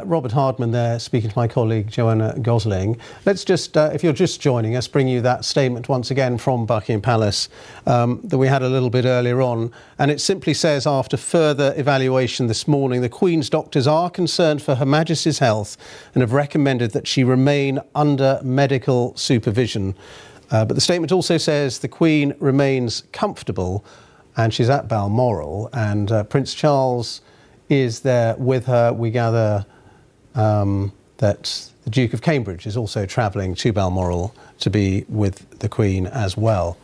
Robert Hardman there, speaking to my colleague Joanna Gosling. Let's just, if you're just joining us, bring you that statement once again from Buckingham Palace that we had a little bit earlier on. And it simply says, after further evaluation this morning, the Queen's doctors are concerned for Her Majesty's health and have recommended that she remain under medical supervision. But the statement also says the Queen remains comfortable and she's at Balmoral, and Prince Charles is there with her. We gather that the Duke of Cambridge is also travelling to Balmoral to be with the Queen as well.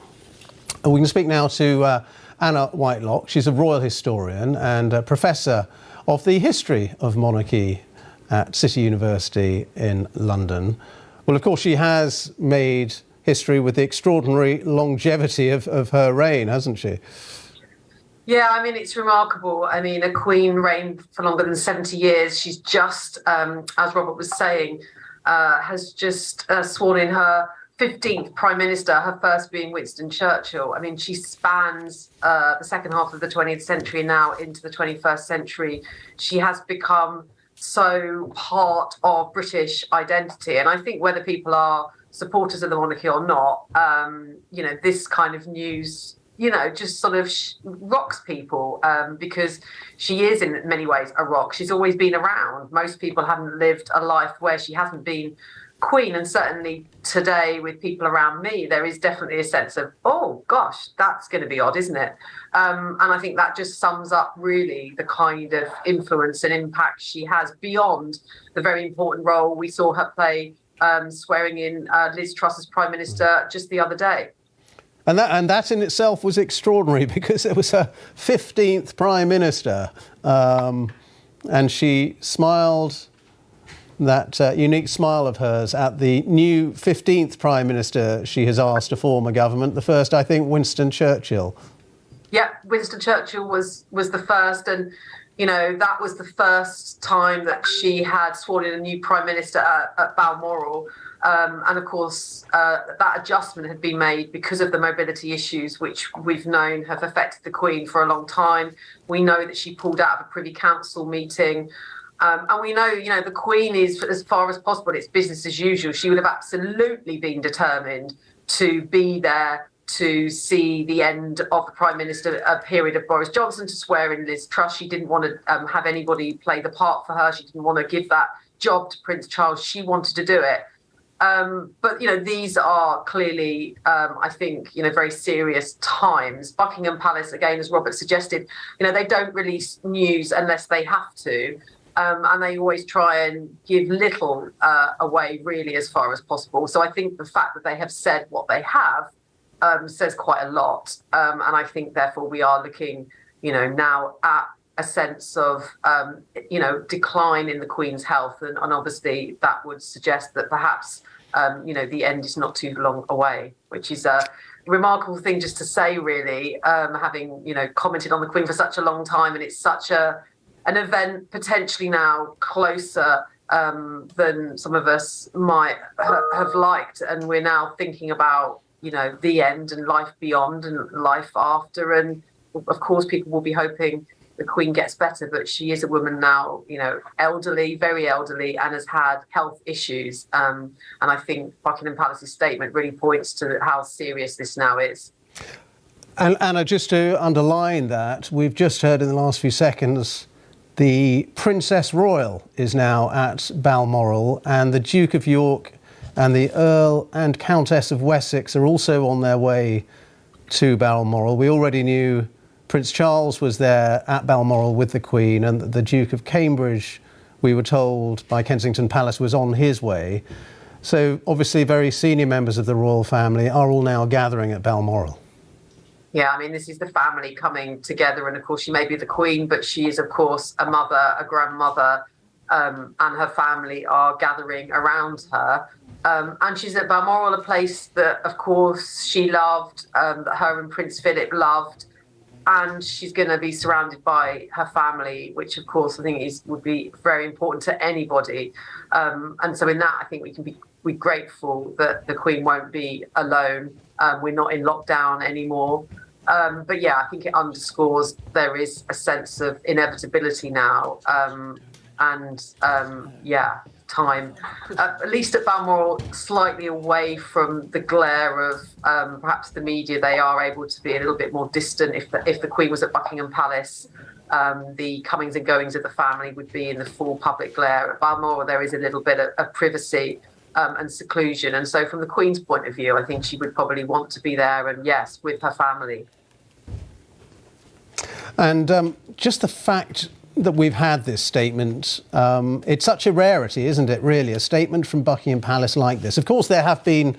And we can speak now to Anna Whitelock. She's a royal historian and a professor of the history of monarchy at City University in London. Well, of course, she has made history with the extraordinary longevity of her reign, hasn't she? Yeah, I mean, it's remarkable. I mean, a queen reigned for longer than 70 years. She's just, as Robert was saying, has just sworn in her 15th Prime Minister, her first being Winston Churchill. I mean, she spans the second half of the 20th century and now into the 21st century. She has become so part of British identity. And I think whether people are supporters of the monarchy or not, this kind of news just sort of rocks people because she is in many ways a rock. She's always been around. Most people haven't lived a life where she hasn't been queen. And certainly today with people around me, there is definitely a sense of, oh, gosh, that's going to be odd, isn't it? And I think that just sums up really the kind of influence and impact she has beyond the very important role we saw her play swearing in Liz Truss as Prime Minister just the other day. And that in itself was extraordinary because it was her 15th Prime Minister. And she smiled, that unique smile of hers, at the new 15th Prime Minister she has asked to form a government. The first, I think, Winston Churchill. Yeah, Winston Churchill was the first. And, that was the first time that she had sworn in a new Prime Minister at Balmoral. And of course, that adjustment had been made because of the mobility issues, which we've known have affected the Queen for a long time. We know that she pulled out of a Privy Council meeting. And we know, the Queen is, as far as possible, it's business as usual. She would have absolutely been determined to be there to see the end of the Prime Minister period of Boris Johnson, to swear in Liz Truss. She didn't want to have anybody play the part for her. She didn't want to give that job to Prince Charles. She wanted to do it. But, these are clearly, I think, very serious times. Buckingham Palace, again, as Robert suggested, they don't release news unless they have to. And they always try and give little away, really, as far as possible. So I think the fact that they have said what they have says quite a lot. And I think, therefore, we are looking, now at a sense of, decline in the Queen's health. And obviously that would suggest that perhaps, the end is not too long away, which is a remarkable thing just to say, really, having, commented on the Queen for such a long time. And it's such an event potentially now closer than some of us might have liked. And we're now thinking about, the end and life beyond and life after. And of course, people will be hoping the Queen gets better, but she is a woman now, elderly, very elderly, and has had health issues. And I think Buckingham Palace's statement really points to how serious this now is. And Anna, just to underline that, we've just heard in the last few seconds, the Princess Royal is now at Balmoral, and the Duke of York and the Earl and Countess of Wessex are also on their way to Balmoral. We already knew Prince Charles was there at Balmoral with the Queen, and the Duke of Cambridge, we were told by Kensington Palace, was on his way. So obviously very senior members of the royal family are all now gathering at Balmoral. Yeah, I mean, this is the family coming together. And of course, she may be the Queen, but she is, of course, a mother, a grandmother, and her family are gathering around her. And she's at Balmoral, a place that, of course, she loved, that her and Prince Philip loved. And she's going to be surrounded by her family, which, of course, I think would be very important to anybody. And so in that, I think we can be grateful that the Queen won't be alone. We're not in lockdown anymore. But yeah, I think it underscores there is a sense of inevitability now. time, at least at Balmoral, slightly away from the glare of perhaps the media. They are able to be a little bit more distant. If the Queen was at Buckingham Palace, the comings and goings of the family would be in the full public glare. At Balmoral, there is a little bit of privacy and seclusion. And so from the Queen's point of view, I think she would probably want to be there, and yes, with her family. And just the fact that we've had this statement, it's such a rarity, isn't it, really, a statement from Buckingham Palace like this. Of course, there have been,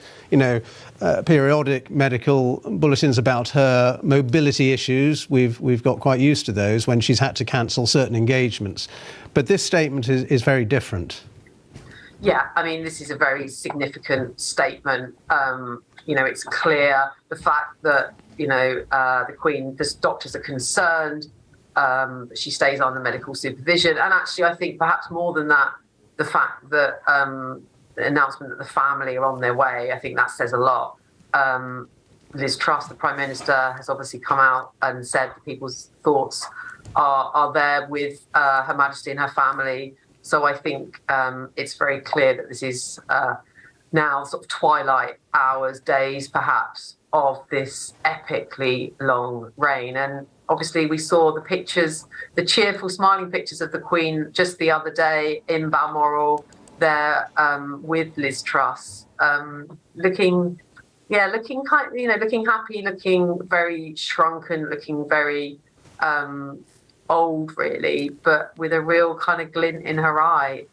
periodic medical bulletins about her mobility issues. We've got quite used to those when she's had to cancel certain engagements. But this statement is very different. Yeah, I mean, this is a very significant statement. It's clear the fact that, the Queen, the doctors are concerned. She stays under medical supervision. And actually, I think perhaps more than that, the fact that the announcement that the family are on their way, I think that says a lot. Liz Truss, the Prime Minister, has obviously come out and said that people's thoughts are there with Her Majesty and her family. So I think it's very clear that this is now sort of twilight hours, days perhaps, of this epically long reign. And obviously we saw the pictures, the cheerful, smiling pictures of the Queen just the other day in Balmoral there with Liz Truss, looking happy, looking very shrunken, looking very old, really, but with a real kind of glint in her eye.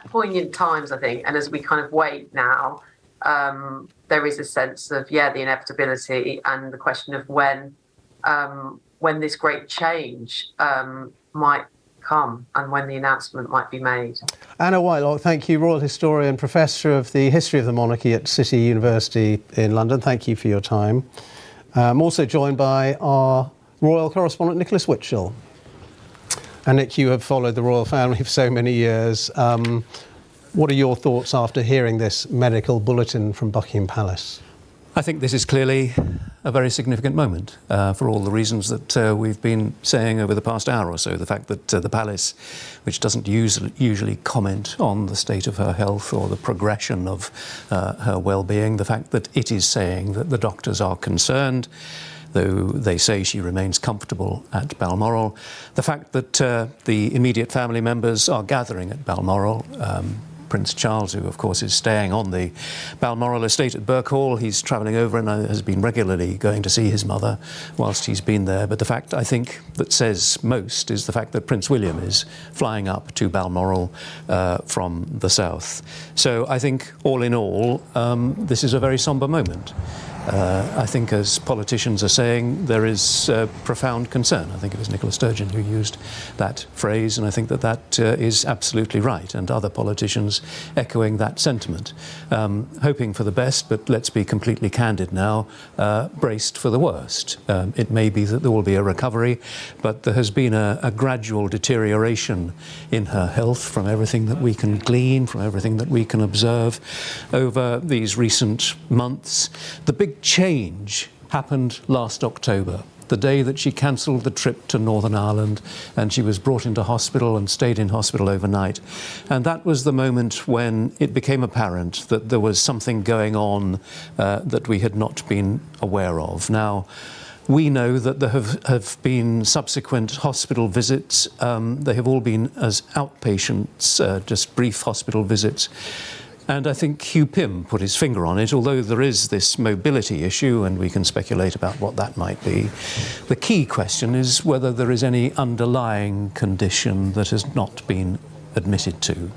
Poignant times, I think. And as we kind of wait now, there is a sense of, the inevitability and the question of when this great change might come and when the announcement might be made. Anna Whitelock, thank you, Royal Historian, Professor of the History of the Monarchy at City University in London. Thank you for your time. I'm also joined by our Royal Correspondent, Nicholas Witchell. And Nick, you have followed the royal family for so many years. What are your thoughts after hearing this medical bulletin from Buckingham Palace? I think this is clearly a very significant moment for all the reasons that we've been saying over the past hour or so. The fact that the palace, which doesn't usually comment on the state of her health or the progression of her well-being, the fact that it is saying that the doctors are concerned, though they say she remains comfortable at Balmoral. The fact that the immediate family members are gathering at Balmoral. Prince Charles, who of course is staying on the Balmoral estate at Birk Hall, he's travelling over and has been regularly going to see his mother whilst he's been there. But the fact, I think, that says most is the fact that Prince William is flying up to Balmoral from the south. So I think, all in all, this is a very sombre moment. I think, as politicians are saying, there is profound concern. I think it was Nicola Sturgeon who used that phrase, and I think that is absolutely right, and other politicians echoing that sentiment. Hoping for the best, but let's be completely candid now, braced for the worst. It may be that there will be a recovery, but there has been a gradual deterioration in her health from everything that we can glean, from everything that we can observe over these recent months. The big change happened last October, the day that she cancelled the trip to Northern Ireland, and she was brought into hospital and stayed in hospital overnight. And that was the moment when it became apparent that there was something going on that we had not been aware of. Now, we know that there have been subsequent hospital visits. They have all been as outpatients, just brief hospital visits. And I think Hugh Pym put his finger on it, although there is this mobility issue, and we can speculate about what that might be. The key question is whether there is any underlying condition that has not been admitted to.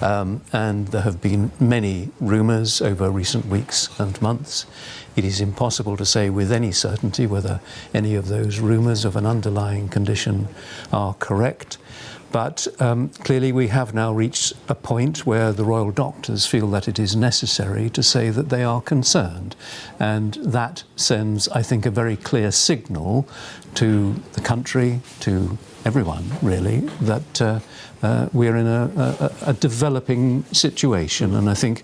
And there have been many rumours over recent weeks and months. It is impossible to say with any certainty whether any of those rumours of an underlying condition are correct. But clearly we have now reached a point where the royal doctors feel that it is necessary to say that they are concerned. And that sends, I think, a very clear signal to the country, to everyone, really, that we're in a developing situation. And I think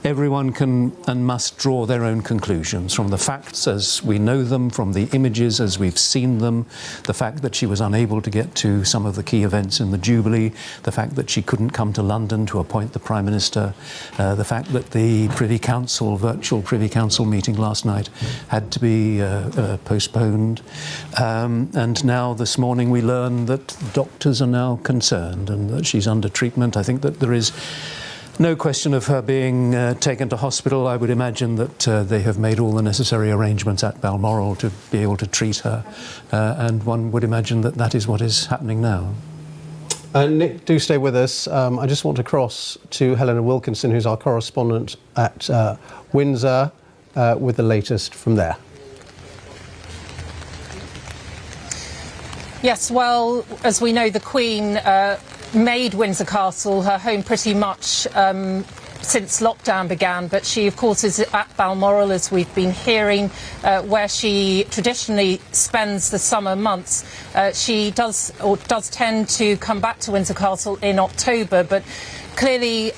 everyone can and must draw their own conclusions from the facts as we know them, from the images as we've seen them, the fact that she was unable to get to some of the key events in the Jubilee, the fact that she couldn't come to London to appoint the Prime Minister, the fact that the virtual Privy Council meeting last night had to be postponed. And now this morning we learn that doctors are now concerned and that she's under treatment. I think that there is no question of her being taken to hospital. I would imagine that they have made all the necessary arrangements at Balmoral to be able to treat her, and one would imagine that that is what is happening now. Nick, do stay with us. I just want to cross to Helena Wilkinson, who's our correspondent at Windsor, with the latest from there. Yes, well, as we know, the Queen made Windsor Castle her home pretty much since lockdown began, but she of course is at Balmoral, as we've been hearing, where she traditionally spends the summer months. She does tend to come back to Windsor Castle in October, but clearly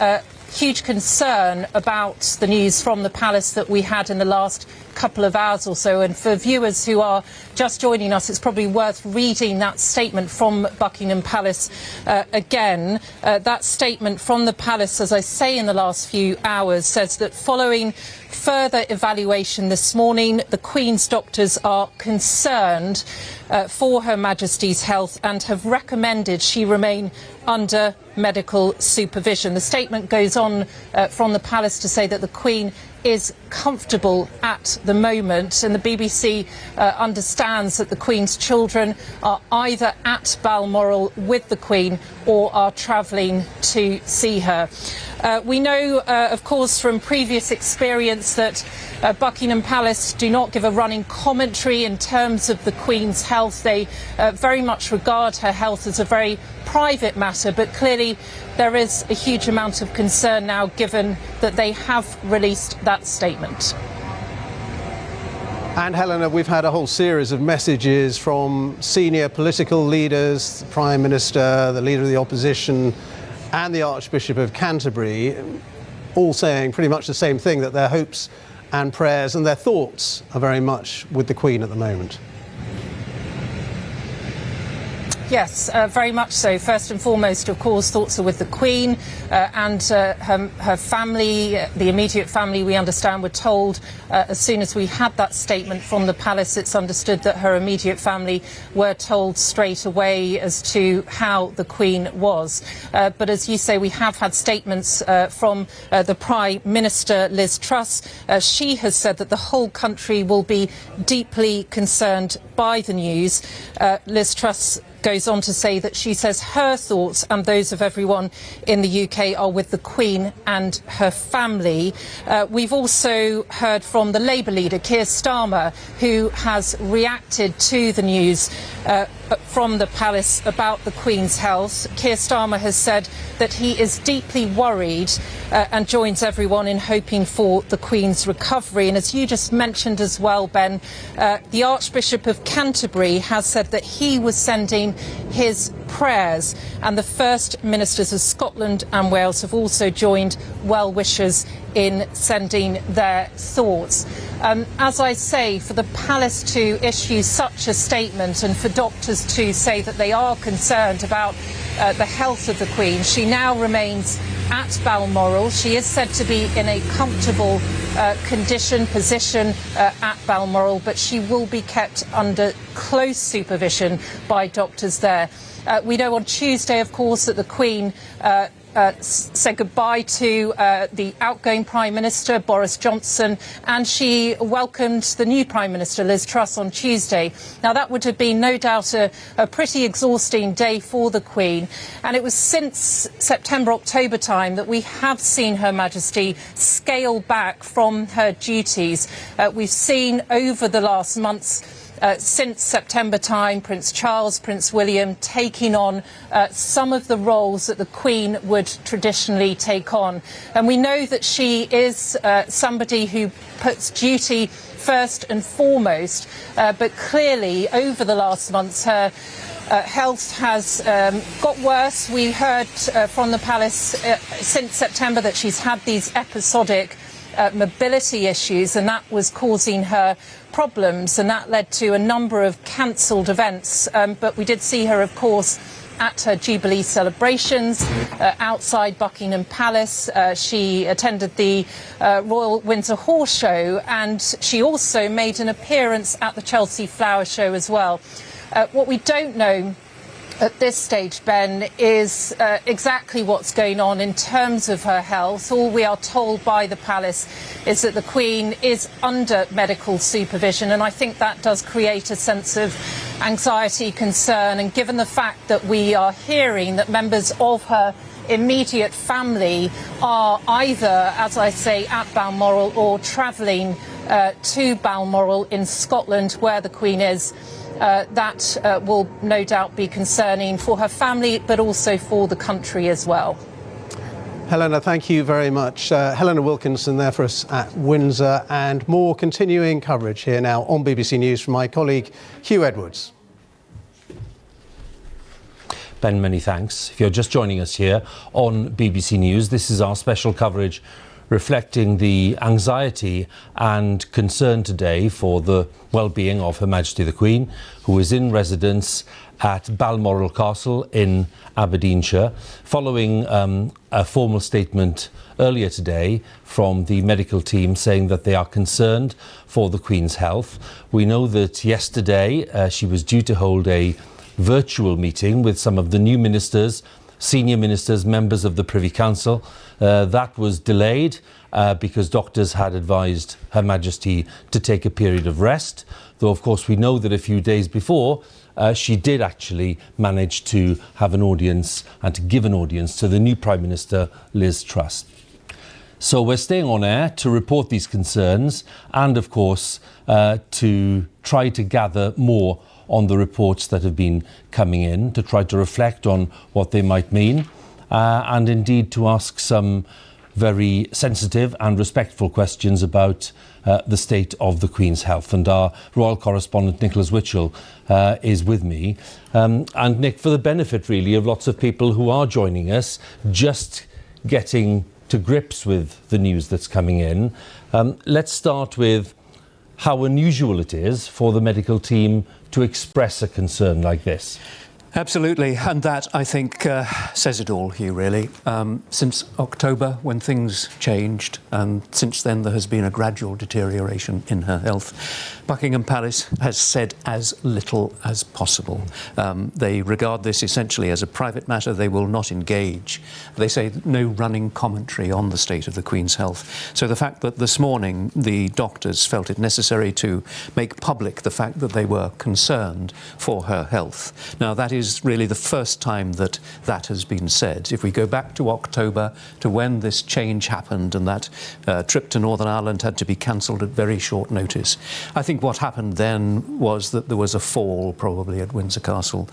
huge concern about the news from the palace that we had in the last couple of hours or so. And for viewers who are just joining us, it's probably worth reading that statement from Buckingham Palace again. That statement from the palace, as I say, in the last few hours, says that following further evaluation this morning, the Queen's doctors are concerned for Her Majesty's health and have recommended she remain under medical supervision. The statement goes on from the palace to say that the Queen is comfortable at the moment, and the BBC understands that the Queen's children are either at Balmoral with the Queen or are travelling to see her. We know, of course, from previous experience that Buckingham Palace do not give a running commentary in terms of the Queen's health. They very much regard her health as a very private matter, but clearly there is a huge amount of concern now, given that they have released that statement. And Helena, we've had a whole series of messages from senior political leaders, the Prime Minister, the Leader of the Opposition and the Archbishop of Canterbury, all saying pretty much the same thing, that their hopes and prayers and their thoughts are very much with the Queen at the moment. Yes, very much so. First and foremost, of course, thoughts are with the Queen and her family, the immediate family, we understand, were told as soon as we had that statement from the palace. It's understood that her immediate family were told straight away as to how the Queen was. But as you say, we have had statements from the Prime Minister, Liz Truss. She has said that the whole country will be deeply concerned by the news. Liz Truss goes on to say that she says her thoughts and those of everyone in the UK are with the Queen and her family. We've also heard from the Labour leader, Keir Starmer, who has reacted to the news from the palace about the Queen's health. Keir Starmer has said that he is deeply worried and joins everyone in hoping for the Queen's recovery. And as you just mentioned as well, Ben, the Archbishop of Canterbury has said that he was sending his prayers, and the First Ministers of Scotland and Wales have also joined well-wishers in sending their thoughts. As I say, for the palace to issue such a statement and for doctors to say that they are concerned about the health of the Queen, she now remains at Balmoral. She is said to be in a comfortable position at Balmoral, but she will be kept under close supervision by doctors there. We know on Tuesday, of course, that the Queen said goodbye to the outgoing Prime Minister, Boris Johnson, and she welcomed the new Prime Minister, Liz Truss, on Tuesday. Now, that would have been no doubt a pretty exhausting day for the Queen, and it was since September, October time that we have seen Her Majesty scale back from her duties. We've seen over the last months, since September time, Prince Charles, Prince William taking on some of the roles that the Queen would traditionally take on. And we know that she is somebody who puts duty first and foremost, but clearly over the last months her health has got worse. We heard from the palace since September that she's had these episodic mobility issues, and that was causing her problems, and that led to a number of cancelled events. But we did see her, of course, at her Jubilee celebrations outside Buckingham Palace. She attended the Royal Windsor Horse Show, and she also made an appearance at the Chelsea Flower Show as well. What we don't know at this stage, Ben, is exactly what's going on in terms of her health. All we are told by the palace is that the Queen is under medical supervision, and I think that does create a sense of anxiety, concern, and given the fact that we are hearing that members of her immediate family are either, as I say, at Balmoral or travelling to Balmoral in Scotland, where the Queen is, that will no doubt be concerning for her family, but also for the country as well. Helena, thank you very much. Helena Wilkinson there for us at Windsor, and more continuing coverage here now on BBC News from my colleague Hugh Edwards. Ben, many thanks. If you're just joining us here on BBC News, this is our special coverage reflecting the anxiety and concern today for the well-being of Her Majesty the Queen, who is in residence at Balmoral Castle in Aberdeenshire, following a formal statement earlier today from the medical team saying that they are concerned for the Queen's health. We know that yesterday she was due to hold a virtual meeting with some of the new ministers, senior ministers, members of the Privy Council. That was delayed because doctors had advised Her Majesty to take a period of rest, though of course we know that a few days before she did actually manage to have an audience and to give an audience to the new Prime Minister, Liz Truss. So we're staying on air to report these concerns and of course to try to gather more on the reports that have been coming in, to try to reflect on what they might mean, and indeed to ask some very sensitive and respectful questions about the state of the Queen's health. And our royal correspondent Nicholas Witchell is with me. And Nick, for the benefit really of lots of people who are joining us, just getting to grips with the news that's coming in, let's start with how unusual it is for the medical team to express a concern like this. Absolutely, and that, I think, says it all, Hugh, really. Since October, when things changed, and since then there has been a gradual deterioration in her health, Buckingham Palace has said as little as possible. They regard this essentially as a private matter. They will not engage. They say no running commentary on the state of the Queen's health. So the fact that this morning the doctors felt it necessary to make public the fact that they were concerned for her health. Now, that is really the first time that that has been said. If we go back to October, to when this change happened and that trip to Northern Ireland had to be cancelled at very short notice, I think what happened then was that there was a fall probably at Windsor Castle.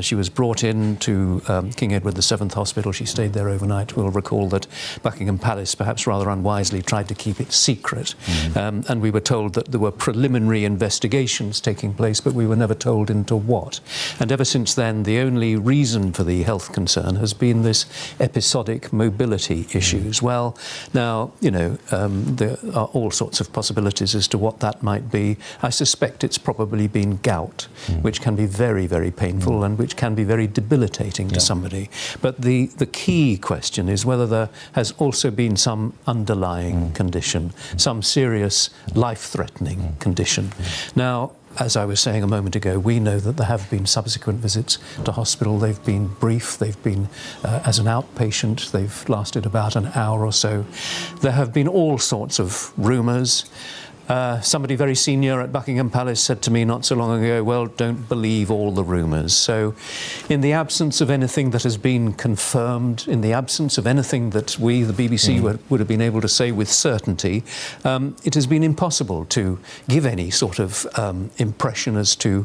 She was brought in to King Edward VII Hospital. She stayed there overnight. We'll recall that Buckingham Palace, perhaps rather unwisely, tried to keep it secret. And we were told that there were preliminary investigations taking place, but we were never told into what. And ever since then, the only reason for the health concern has been this episodic mobility issues. Well, now, you know, there are all sorts of possibilities as to what that might be. I suspect it's probably been gout, which can be very, very painful and which can be very debilitating to somebody. But the key question is whether there has also been some underlying condition, some serious life-threatening condition. Now, as I was saying a moment ago, we know that there have been subsequent visits to hospital. They've been brief. They've been as an outpatient. They've lasted about an hour or so. There have been all sorts of rumours. Somebody very senior at Buckingham Palace said to me not so long ago, well, don't believe all the rumours. So in the absence of anything that has been confirmed, in the absence of anything that we, the BBC, would have been able to say with certainty, it has been impossible to give any sort of impression as to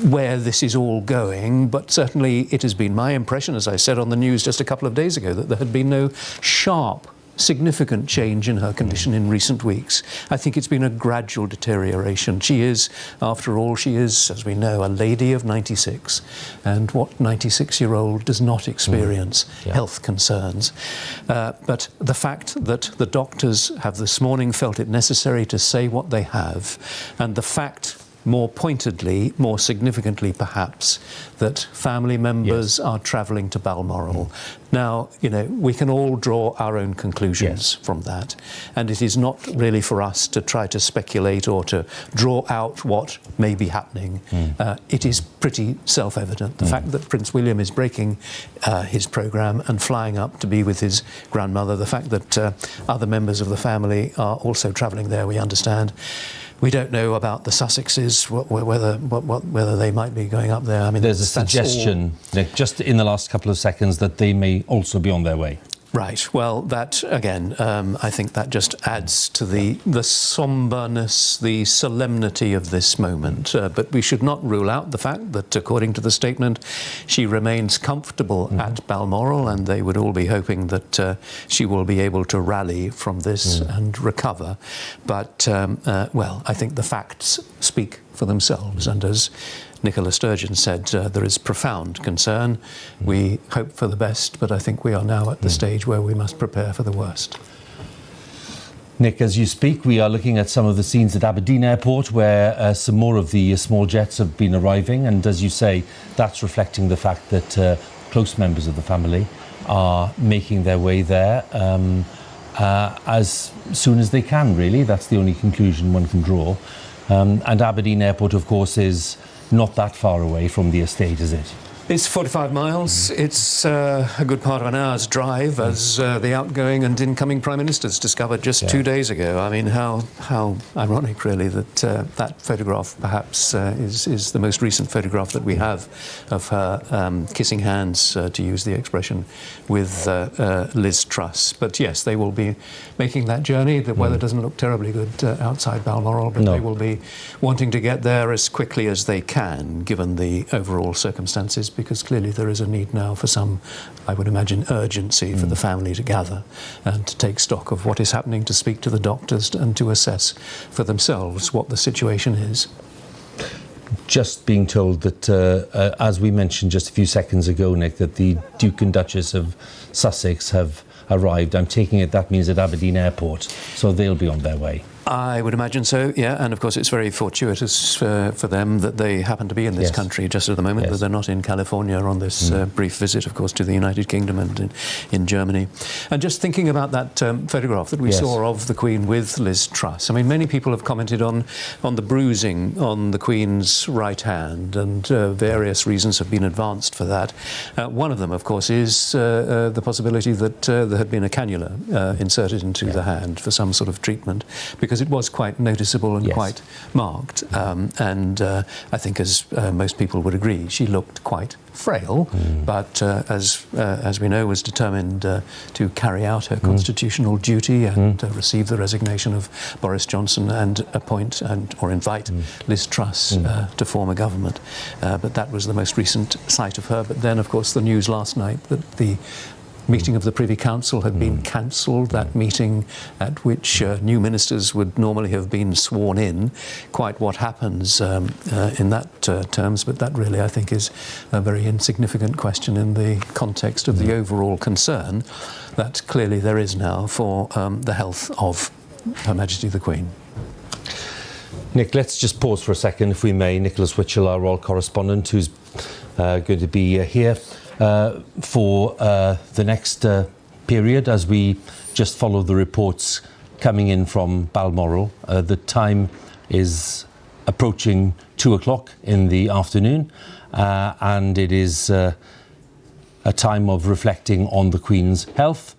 where this is all going. But certainly it has been my impression, as I said on the news just a couple of days ago, that there had been no sharp significant change in her condition in recent weeks. I think it's been a gradual deterioration. She is, after all, as we know, a lady of 96, and what 96-year-old does not experience health concerns. But the fact that the doctors have this morning felt it necessary to say what they have, and the fact, more pointedly, more significantly perhaps, that family members are travelling to Balmoral. Now, we can all draw our own conclusions from that, and it is not really for us to try to speculate or to draw out what may be happening. It is pretty self-evident. The fact that Prince William is breaking his programme and flying up to be with his grandmother, the fact that other members of the family are also travelling there, we understand. We don't know about the Sussexes, whether they might be going up there. I mean, there's a suggestion, Nick, just in the last couple of seconds, that they may also be on their way. Right. Well, that, again, I think that just adds to the sombreness, the solemnity of this moment. But we should not rule out the fact that, according to the statement, she remains comfortable at Balmoral, and they would all be hoping that she will be able to rally from this and recover. But, well, I think the facts speak for themselves, and as Nicola Sturgeon said, there is profound concern. We hope for the best, but I think we are now at the stage where we must prepare for the worst. Nick, as you speak, we are looking at some of the scenes at Aberdeen Airport, where some more of the small jets have been arriving, and as you say, that's reflecting the fact that close members of the family are making their way there as soon as they can, really. That's the only conclusion one can draw. And Aberdeen Airport, of course, is not that far away from the estate, is it? It's 45 miles. It's a good part of an hour's drive, as the outgoing and incoming Prime Ministers discovered just 2 days ago. I mean, how ironic, really, that that photograph perhaps is the most recent photograph that we have of her kissing hands, to use the expression, with Liz Truss. But yes, they will be making that journey. The weather doesn't look terribly good outside Balmoral, but they will be wanting to get there as quickly as they can, given the overall circumstances, because clearly there is a need now for some, I would imagine, urgency for the family to gather and to take stock of what is happening, to speak to the doctors and to assess for themselves what the situation is. Just being told that, as we mentioned just a few seconds ago, Nick, that the Duke and Duchess of Sussex have arrived. I'm taking it that means at Aberdeen Airport, so they'll be on their way. I would imagine so, yeah, and of course it's very fortuitous for them that they happen to be in this country just at the moment, that they're not in California on this brief visit, of course, to the United Kingdom and in Germany. And just thinking about that photograph that we saw of the Queen with Liz Truss, I mean, many people have commented on the bruising on the Queen's right hand, and various reasons have been advanced for that. One of them, of course, is the possibility that there had been a cannula inserted into the hand for some sort of treatment, because it was quite noticeable and quite marked. And I think, as most people would agree, she looked quite frail, but as we know, was determined to carry out her constitutional duty and receive the resignation of Boris Johnson and appoint or invite Liz Truss to form a government. But that was the most recent sight of her. But then, of course, the news last night that the meeting of the Privy Council had been cancelled, that meeting at which new ministers would normally have been sworn in. Quite what happens in that terms, but that really, I think, is a very insignificant question in the context of the overall concern that clearly there is now for the health of Her Majesty the Queen. Nick, let's just pause for a second, if we may. Nicholas Witchell, our royal correspondent, who's going to be here for the next period, as we just follow the reports coming in from Balmoral. The time is approaching 2 o'clock in the afternoon, and it is a time of reflecting on the Queen's health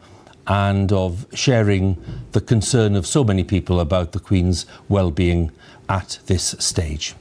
and of sharing the concern of so many people about the Queen's well-being at this stage.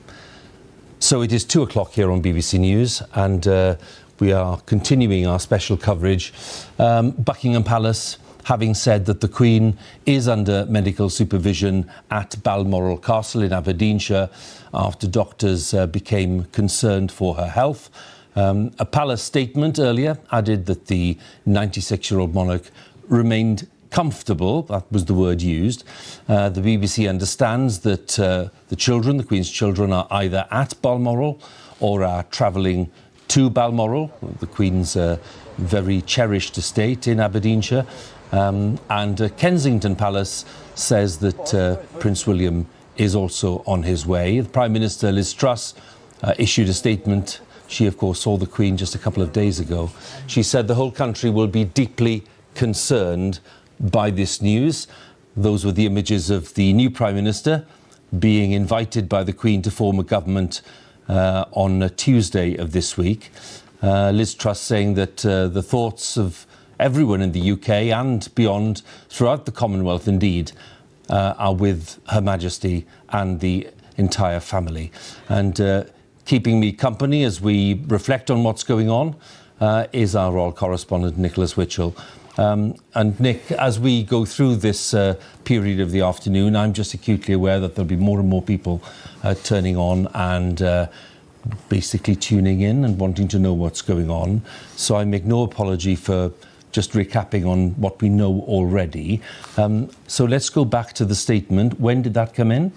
So it is 2 o'clock here on BBC News, and we are continuing our special coverage. Buckingham Palace having said that the Queen is under medical supervision at Balmoral Castle in Aberdeenshire after doctors became concerned for her health. A palace statement earlier added that the 96-year-old monarch remained comfortable, that was the word used. The BBC understands that the Queen's children, are either at Balmoral or are travelling to Balmoral, the Queen's very cherished estate in Aberdeenshire. And Kensington Palace says that Prince William is also on his way. The Prime Minister, Liz Truss, issued a statement. She, of course, saw the Queen just a couple of days ago. She said the whole country will be deeply concerned by this news. Those were the images of the new Prime Minister being invited by the Queen to form a government on a Tuesday of this week. Liz Truss saying that the thoughts of everyone in the UK and beyond, throughout the Commonwealth indeed, are with Her Majesty and the entire family. And keeping me company as we reflect on what's going on is our royal correspondent, Nicholas Witchell. And Nick, as we go through this period of the afternoon, I'm just acutely aware that there'll be more and more people turning on and basically tuning in and wanting to know what's going on. So I make no apology for just recapping on what we know already. So let's go back to the statement. When did that come in?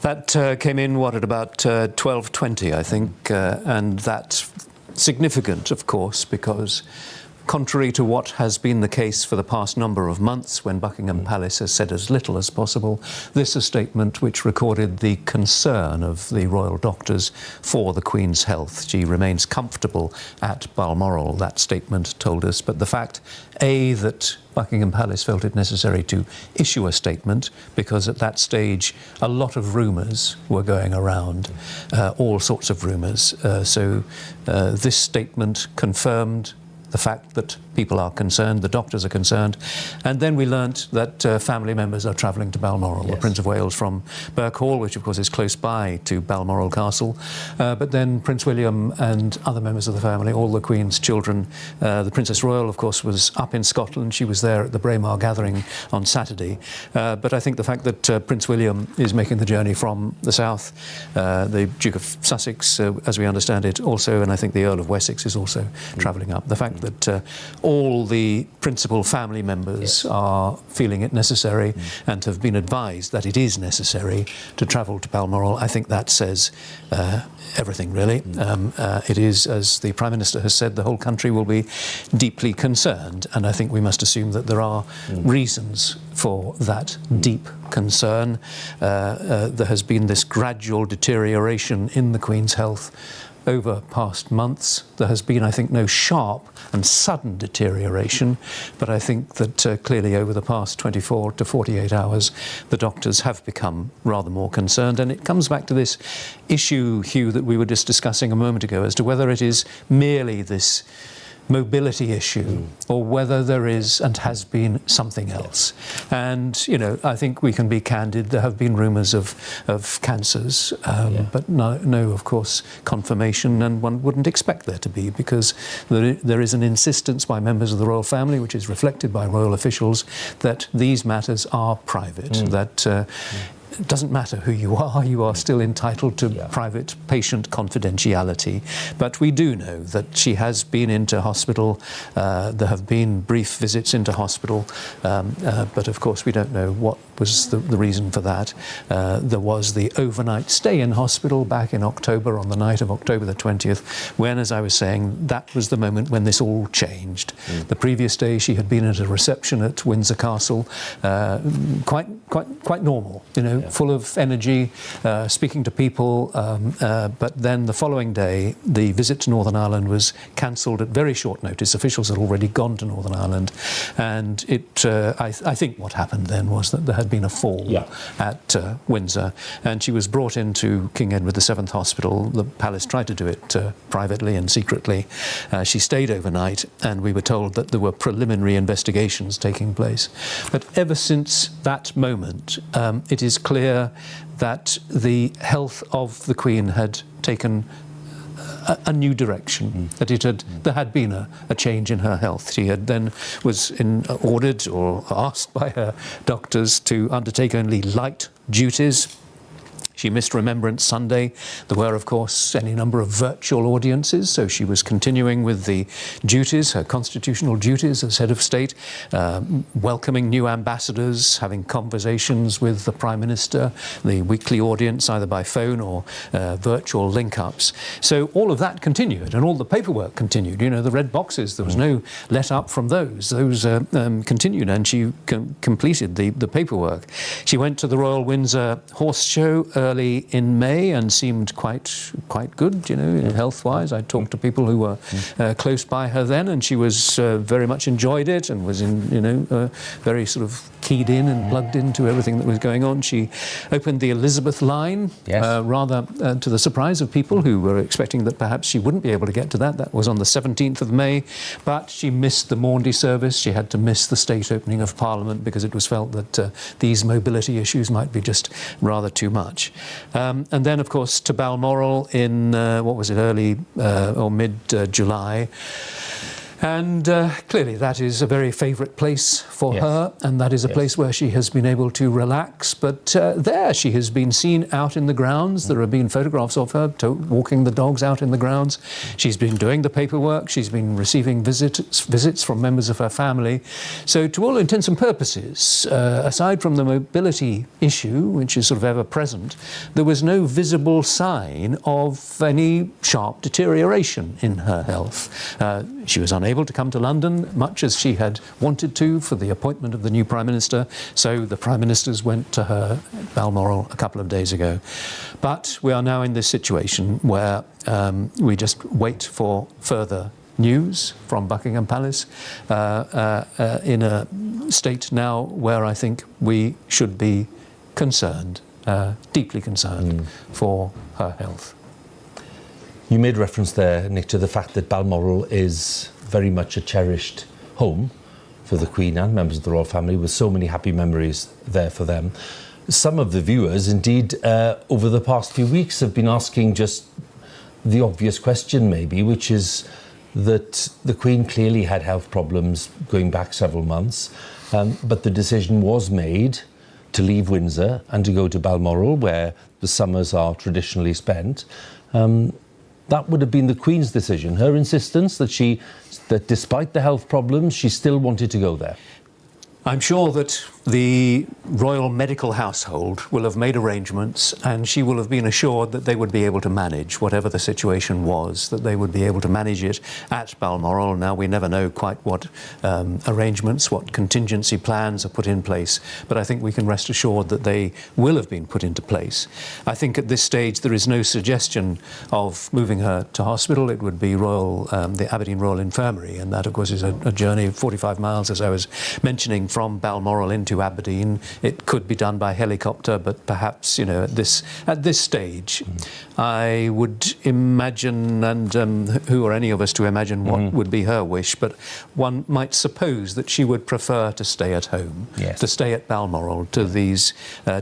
That came in, at about 12:20, I think, and that's significant, of course, because contrary to what has been the case for the past number of months, when Buckingham Palace has said as little as possible, this is a statement which recorded the concern of the royal doctors for the Queen's health. She remains comfortable at Balmoral, that statement told us. But the fact, A, that Buckingham Palace felt it necessary to issue a statement, because at that stage a lot of rumours were going around, all sorts of rumours. So this statement confirmed the fact that people are concerned, the doctors are concerned. And then we learnt that family members are travelling to Balmoral. Yes. The Prince of Wales from Birkhall, which of course is close by to Balmoral Castle. But then Prince William and other members of the family, all the Queen's children. The Princess Royal, of course, was up in Scotland. She was there at the Braemar gathering on Saturday. But I think the fact that Prince William is making the journey from the south, the Duke of Sussex, as we understand it, also, and I think the Earl of Wessex is also travelling up. The fact that all the principal family members are feeling it necessary and have been advised that it is necessary to travel to Balmoral, I think that says everything, really. It is, as the Prime Minister has said, the whole country will be deeply concerned, and I think we must assume that there are reasons for that deep concern. There has been this gradual deterioration in the Queen's health over past months. There has been, I think, no sharp and sudden deterioration, but I think that clearly over the past 24 to 48 hours, the doctors have become rather more concerned. And it comes back to this issue, Hugh, that we were just discussing a moment ago, as to whether it is merely this mobility issue or whether there is and has been something else. And, you know, I think we can be candid. There have been rumours of cancers, but no, of course, confirmation, and one wouldn't expect there to be, because there is an insistence by members of the royal family, which is reflected by royal officials, that these matters are private, that it doesn't matter who you are still entitled to private patient confidentiality. But we do know that she has been into hospital. There have been brief visits into hospital, but of course we don't know what was the reason for that. There was the overnight stay in hospital back in October, on the night of October the 20th, when, as I was saying, that was the moment when this all changed. The previous day she had been at a reception at Windsor Castle, quite normal, you know, full of energy, speaking to people, but then the following day the visit to Northern Ireland was cancelled at very short notice. Officials had already gone to Northern Ireland, and I think what happened then was that there had been a fall at Windsor, and she was brought into King Edward VII Hospital. The palace tried to do it privately and secretly. She stayed overnight, and we were told that there were preliminary investigations taking place. But ever since that moment, it is clear that the health of the Queen had taken a new direction, that there had been a change in her health. She had then was ordered or asked by her doctors to undertake only light duties. She missed Remembrance Sunday. There were, of course, any number of virtual audiences, so she was continuing with the duties, her constitutional duties as head of state, welcoming new ambassadors, having conversations with the Prime Minister, the weekly audience either by phone or virtual link-ups. So all of that continued, and all the paperwork continued. You know, the red boxes, there was no let up from those. Those continued, and she completed the paperwork. She went to the Royal Windsor Horse Show early in May and seemed quite good, you know, health-wise. I talked to people who were close by her then, and she was very much enjoyed it and was very sort of keyed in and plugged into everything that was going on. She opened the Elizabeth line, rather to the surprise of people who were expecting that perhaps she wouldn't be able to get to that. That was on the 17th of May, but she missed the Maundy service. She had to miss the state opening of Parliament because it was felt that these mobility issues might be just rather too much. And then, of course, to Balmoral in, early or mid-July. And clearly that is a very favourite place for her, and that is a place where she has been able to relax. But there she has been seen out in the grounds. There have been photographs of her walking the dogs out in the grounds. She's been doing the paperwork. She's been receiving visits from members of her family. So to all intents and purposes, aside from the mobility issue, which is sort of ever present, there was no visible sign of any sharp deterioration in her health. She was unable to come to London, much as she had wanted to for the appointment of the new Prime Minister, so the Prime Ministers went to her at Balmoral a couple of days ago. But we are now in this situation where we just wait for further news from Buckingham Palace in a state now where I think we should be concerned, deeply concerned for her health. You made reference there, Nick, to the fact that Balmoral is very much a cherished home for the Queen and members of the royal family, with so many happy memories there for them. Some of the viewers, indeed, over the past few weeks have been asking just the obvious question, maybe, which is that the Queen clearly had health problems going back several months, but the decision was made to leave Windsor and to go to Balmoral, where the summers are traditionally spent. That would have been the Queen's decision, her insistence that despite the health problems, she still wanted to go there. I'm sure that the royal medical household will have made arrangements, and she will have been assured that they would be able to manage whatever the situation was, that they would be able to manage it at Balmoral. Now, we never know quite what arrangements, what contingency plans are put in place, but I think we can rest assured that they will have been put into place. I think at this stage there is no suggestion of moving her to hospital. It would be the Aberdeen Royal Infirmary, and that, of course, is a journey of 45 miles, as I was mentioning, from Balmoral into Aberdeen. It could be done by helicopter, but perhaps, you know, at this stage, I would imagine, and who are any of us to imagine what would be her wish, but one might suppose that she would prefer to stay at home, to stay at Balmoral, to these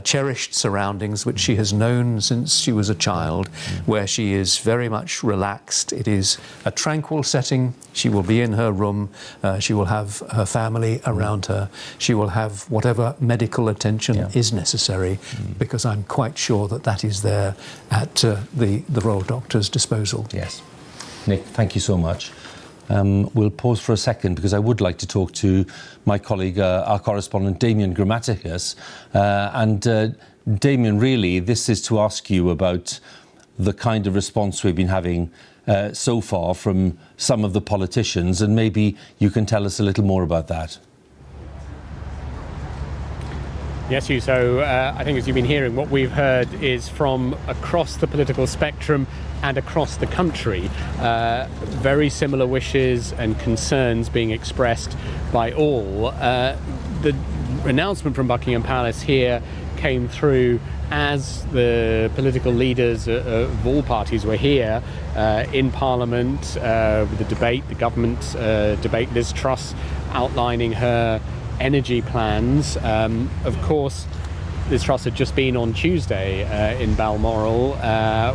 cherished surroundings which she has known since she was a child, where she is very much relaxed. It is a tranquil setting. She will be in her room. She will have her family around her. She will have whatever medical attention is necessary, because I'm quite sure that is there at the Royal Doctor's disposal. Yes. Nick, thank you so much. We'll pause for a second because I would like to talk to my colleague, our correspondent, Damien Grammaticus. Damien, really, this is to ask you about the kind of response we've been having so far from some of the politicians, and maybe you can tell us a little more about that. Yes, Hugh. So I think, as you've been hearing, what we've heard is from across the political spectrum and across the country, very similar wishes and concerns being expressed by all. The announcement from Buckingham Palace here came through as the political leaders of all parties were here in Parliament with the debate, the government debate, Liz Truss outlining her energy plans. Of course, Liz Truss had just been on Tuesday in Balmoral,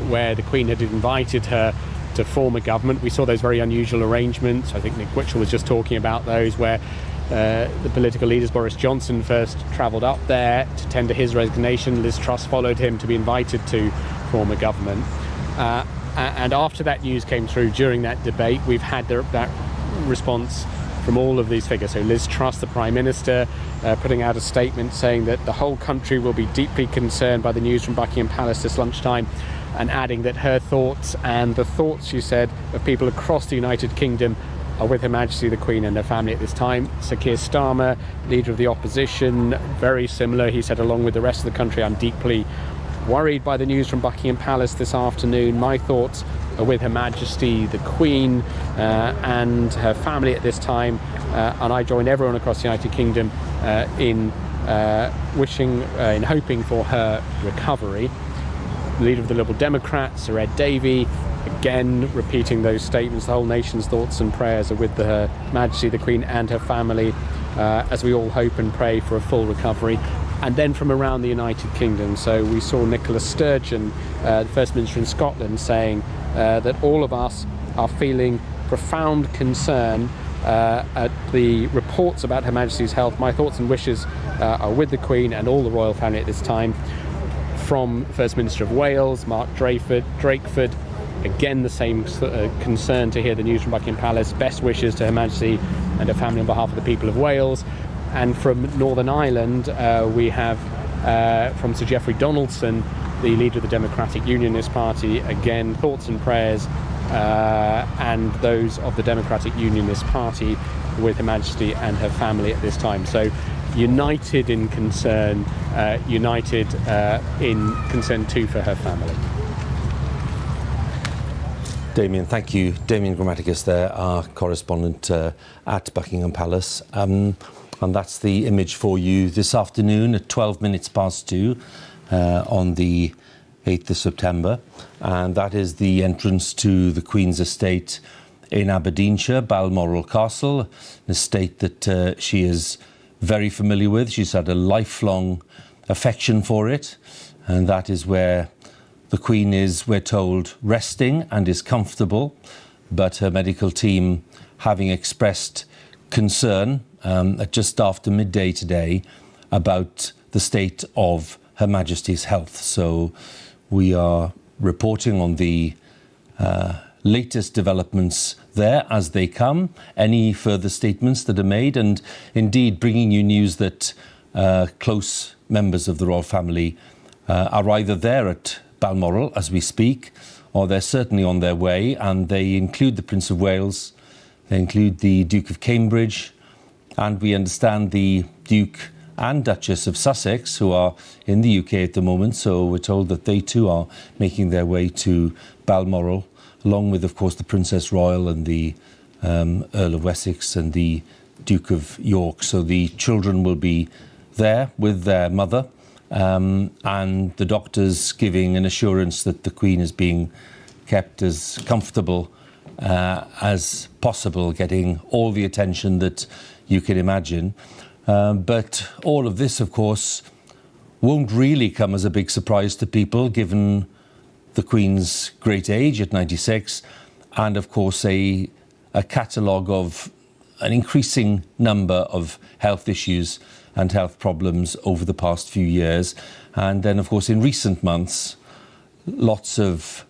where the Queen had invited her to form a government. We saw those very unusual arrangements. I think Nick Witchell was just talking about those, where the political leaders. Boris Johnson first travelled up there to tender his resignation. Liz Truss followed him to be invited to form a government. And after that news came through during that debate, we've had that response from all of these figures. So Liz Truss, the Prime Minister, putting out a statement saying that the whole country will be deeply concerned by the news from Buckingham Palace this lunchtime, and adding that her thoughts and the thoughts, she said, of people across the United Kingdom are with Her Majesty the Queen and her family at this time. Sir Keir Starmer, leader of the opposition, very similar. He said, along with the rest of the country, I'm deeply worried by the news from Buckingham Palace this afternoon. My thoughts are with Her Majesty the Queen and her family at this time, and I join everyone across the United Kingdom in hoping for her recovery. The leader of the Liberal Democrats, Sir Ed Davey, again repeating those statements. The whole nation's thoughts and prayers are with Her Majesty the Queen and her family as we all hope and pray for a full recovery. And then from around the United Kingdom, so we saw Nicola Sturgeon, the First Minister in Scotland, saying that all of us are feeling profound concern at the reports about Her Majesty's health. My thoughts and wishes are with the Queen and all the royal family at this time. From First Minister of Wales, Mark Drakeford, again the same concern to hear the news from Buckingham Palace. Best wishes to Her Majesty and her family on behalf of the people of Wales. And from Northern Ireland, we have from Sir Geoffrey Donaldson, the leader of the Democratic Unionist Party, again thoughts and prayers and those of the Democratic Unionist Party with Her Majesty and her family at this time. So united in concern, united in concern too for her family. Damien, thank you. Damien Grammaticus there, our correspondent at Buckingham Palace. And that's the image for you this afternoon at 12 minutes past 2 on the 8th of September. And that is the entrance to the Queen's estate in Aberdeenshire, Balmoral Castle, an estate that she is very familiar with. She's had a lifelong affection for it. And that is where the Queen is, we're told, resting and is comfortable. But her medical team, having expressed concern at just after midday today about the state of Her Majesty's health. So we are reporting on the latest developments there as they come, any further statements that are made, and indeed bringing you news that close members of the royal family are either there at Balmoral as we speak, or they're certainly on their way, and they include the Prince of Wales, they include the Duke of Cambridge, and we understand the Duke and Duchess of Sussex, who are in the UK at the moment. So we're told that they too are making their way to Balmoral, along with, of course, the Princess Royal and the Earl of Wessex and the Duke of York. So the children will be there with their mother, and the doctors giving an assurance that the Queen is being kept as comfortable as possible, getting all the attention that you can imagine. But all of this, of course, won't really come as a big surprise to people, given the Queen's great age at 96, and of course a catalogue of an increasing number of health issues and health problems over the past few years. And then, of course, in recent months, lots of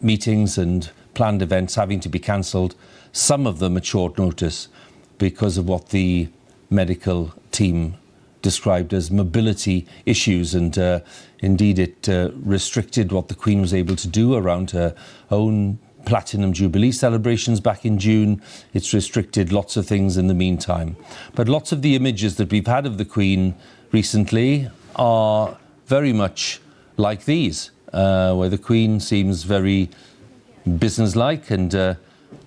meetings and planned events having to be cancelled, some of them at short notice, because of what the medical team described as mobility issues. And indeed, it restricted what the Queen was able to do around her own Platinum Jubilee celebrations back in June. It's restricted lots of things in the meantime. But lots of the images that we've had of the Queen recently are very much like these, where the Queen seems very businesslike and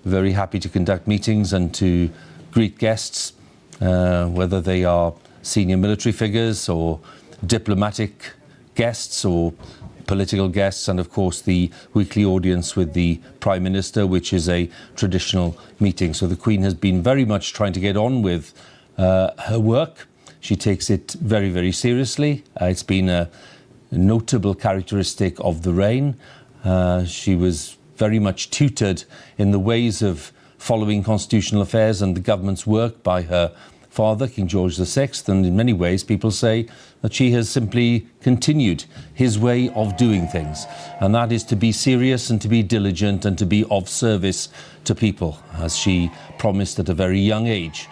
very happy to conduct meetings and to greet guests, whether they are senior military figures or diplomatic guests or political guests, and of course the weekly audience with the Prime Minister, which is a traditional meeting. So the Queen has been very much trying to get on with her work. She takes it very, very seriously. It's been a notable characteristic of the reign. She was very much tutored in the ways of following constitutional affairs and the government's work by her father, King George VI, and in many ways people say that she has simply continued his way of doing things, and that is to be serious and to be diligent and to be of service to people, as she promised at a very young age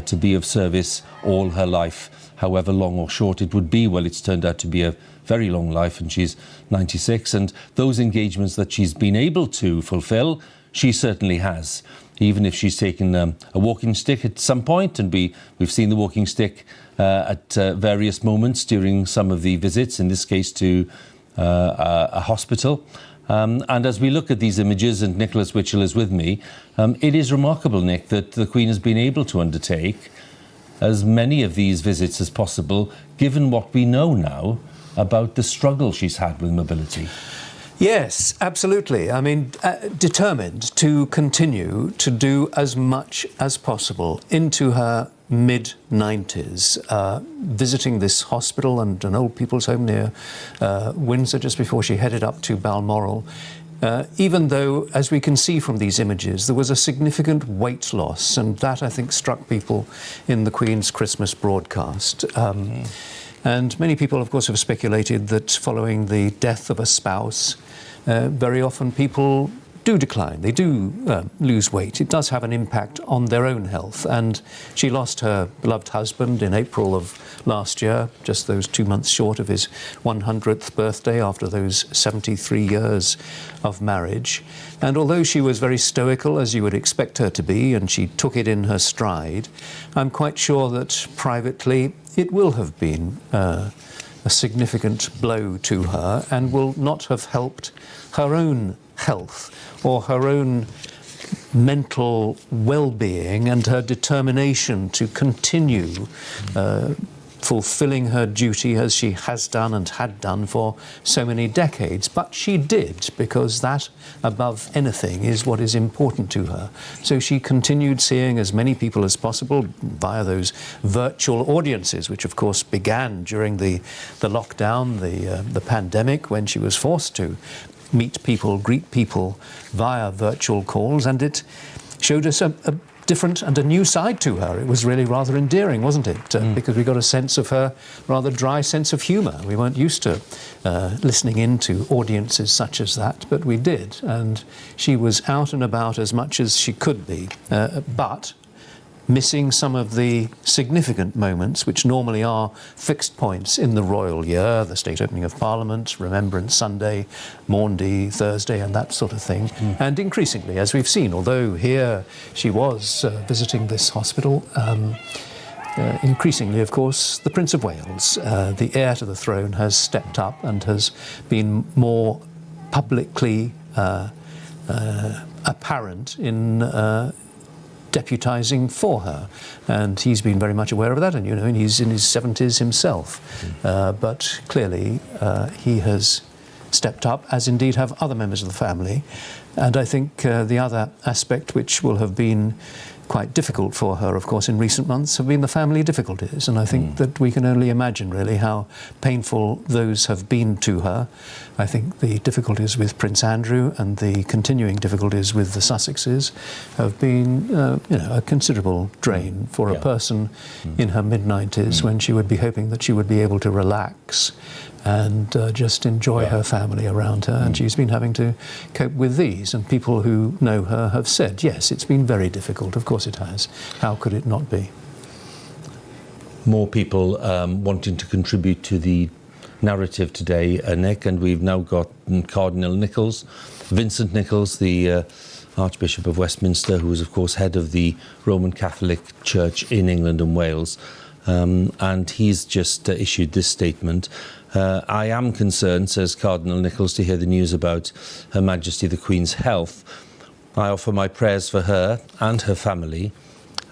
to be of service all her life, however long or short it would be. Well, it's turned out to be a very long life, and she's 96, and those engagements that she's been able to fulfil, she certainly has. Even if she's taken a walking stick at some point, and we've seen the walking stick at various moments during some of the visits, in this case to a hospital. And as we look at these images, and Nicholas Witchell is with me, it is remarkable, Nick, that the Queen has been able to undertake as many of these visits as possible, given what we know now about the struggle she's had with mobility. Yes, absolutely. I mean, determined to continue to do as much as possible into her mid-90s, visiting this hospital and an old people's home near Windsor just before she headed up to Balmoral. Even though, as we can see from these images, there was a significant weight loss, and that, I think, struck people in the Queen's Christmas broadcast. And many people, of course, have speculated that following the death of a spouse, very often people do decline, they do lose weight. It does have an impact on their own health. And she lost her beloved husband in April of last year, just those 2 months short of his 100th birthday after those 73 years of marriage. And although she was very stoical, as you would expect her to be, and she took it in her stride, I'm quite sure that privately it will have been a significant blow to her and will not have helped her own health or her own mental well-being and her determination to continue fulfilling her duty as she has done and had done for so many decades. But she did, because that, above anything, is what is important to her. So she continued seeing as many people as possible via those virtual audiences, which of course began during the lockdown, the pandemic, when she was forced to meet people, greet people via virtual calls, and it showed us a different and a new side to her. It was really rather endearing, wasn't it? Because we got a sense of her rather dry sense of humour. We weren't used to listening into audiences such as that, but we did. And she was out and about as much as she could be, but missing some of the significant moments which normally are fixed points in the royal year, the state opening of Parliament, Remembrance Sunday, Maundy Thursday, and that sort of thing. And increasingly, as we've seen, although here she was visiting this hospital, increasingly, of course, the Prince of Wales, the heir to the throne, has stepped up and has been more publicly apparent in deputising for her, and he's been very much aware of that, and and he's in his 70s himself, but clearly he has stepped up, as indeed have other members of the family. And I think the other aspect which will have been quite difficult for her, of course, in recent months have been the family difficulties, and I think that we can only imagine really how painful those have been to her. I think the difficulties with Prince Andrew and the continuing difficulties with the Sussexes have been a considerable drain for a person in her mid-90s, when she would be hoping that she would be able to relax and just enjoy her family around her. And she's been having to cope with these. And people who know her have said, yes, it's been very difficult. Of course it has. How could it not be? More people wanting to contribute to the narrative today, Nick, and we've now got Cardinal Nichols, Vincent Nichols, the Archbishop of Westminster, who is, of course, head of the Roman Catholic Church in England and Wales. And he's just issued this statement. I am concerned, says Cardinal Nichols, to hear the news about Her Majesty the Queen's health. I offer my prayers for her and her family.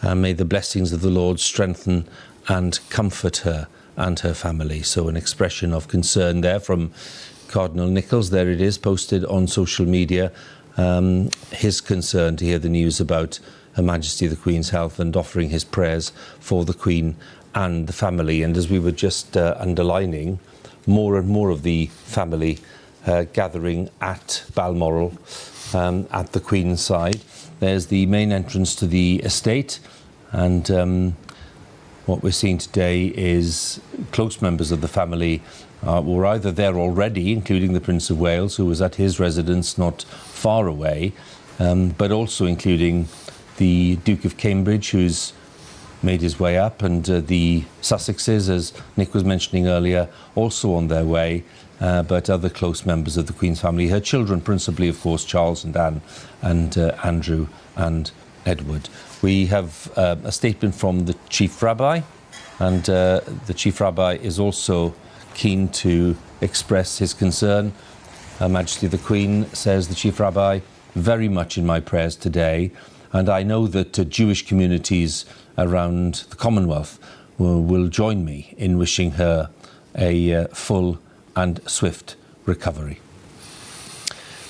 May the blessings of the Lord strengthen and comfort her and her family. So an expression of concern there from Cardinal Nichols. There it is, posted on social media. His concern to hear the news about Her Majesty the Queen's health, and offering his prayers for the Queen and the family. And as we were just underlining, more and more of the family gathering at Balmoral, at the Queen's side. there's the main entrance to the estate, and what we're seeing today is close members of the family were either there already, including the Prince of Wales, who was at his residence not far away, but also including the Duke of Cambridge, who's made his way up, and the Sussexes, as Nick was mentioning earlier, also on their way, but other close members of the Queen's family. Her children, principally, of course, Charles and Anne, and Andrew and Edward. We have a statement from the Chief Rabbi, and the Chief Rabbi is also keen to express his concern. Her Majesty the Queen, says the Chief Rabbi, very much in my prayers today, and I know that Jewish communities around the Commonwealth will join me in wishing her a full and swift recovery.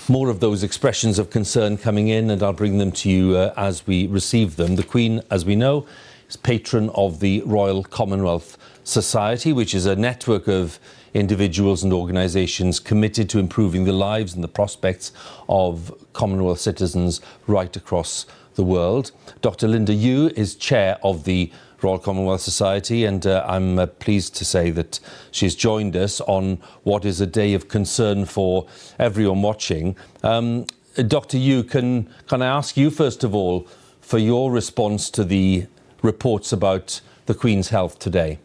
More of those expressions of concern coming in, and I'll bring them to you as we receive them. The Queen, as we know, is patron of the Royal Commonwealth Society, which is a network of individuals and organisations committed to improving the lives and the prospects of Commonwealth citizens right across the world. Dr. Linda Yu is chair of the Royal Commonwealth Society, and I'm pleased to say that she's joined us on what is a day of concern for everyone watching. Dr. Yu, can I ask you first of all for your response to the reports about the Queen's health today?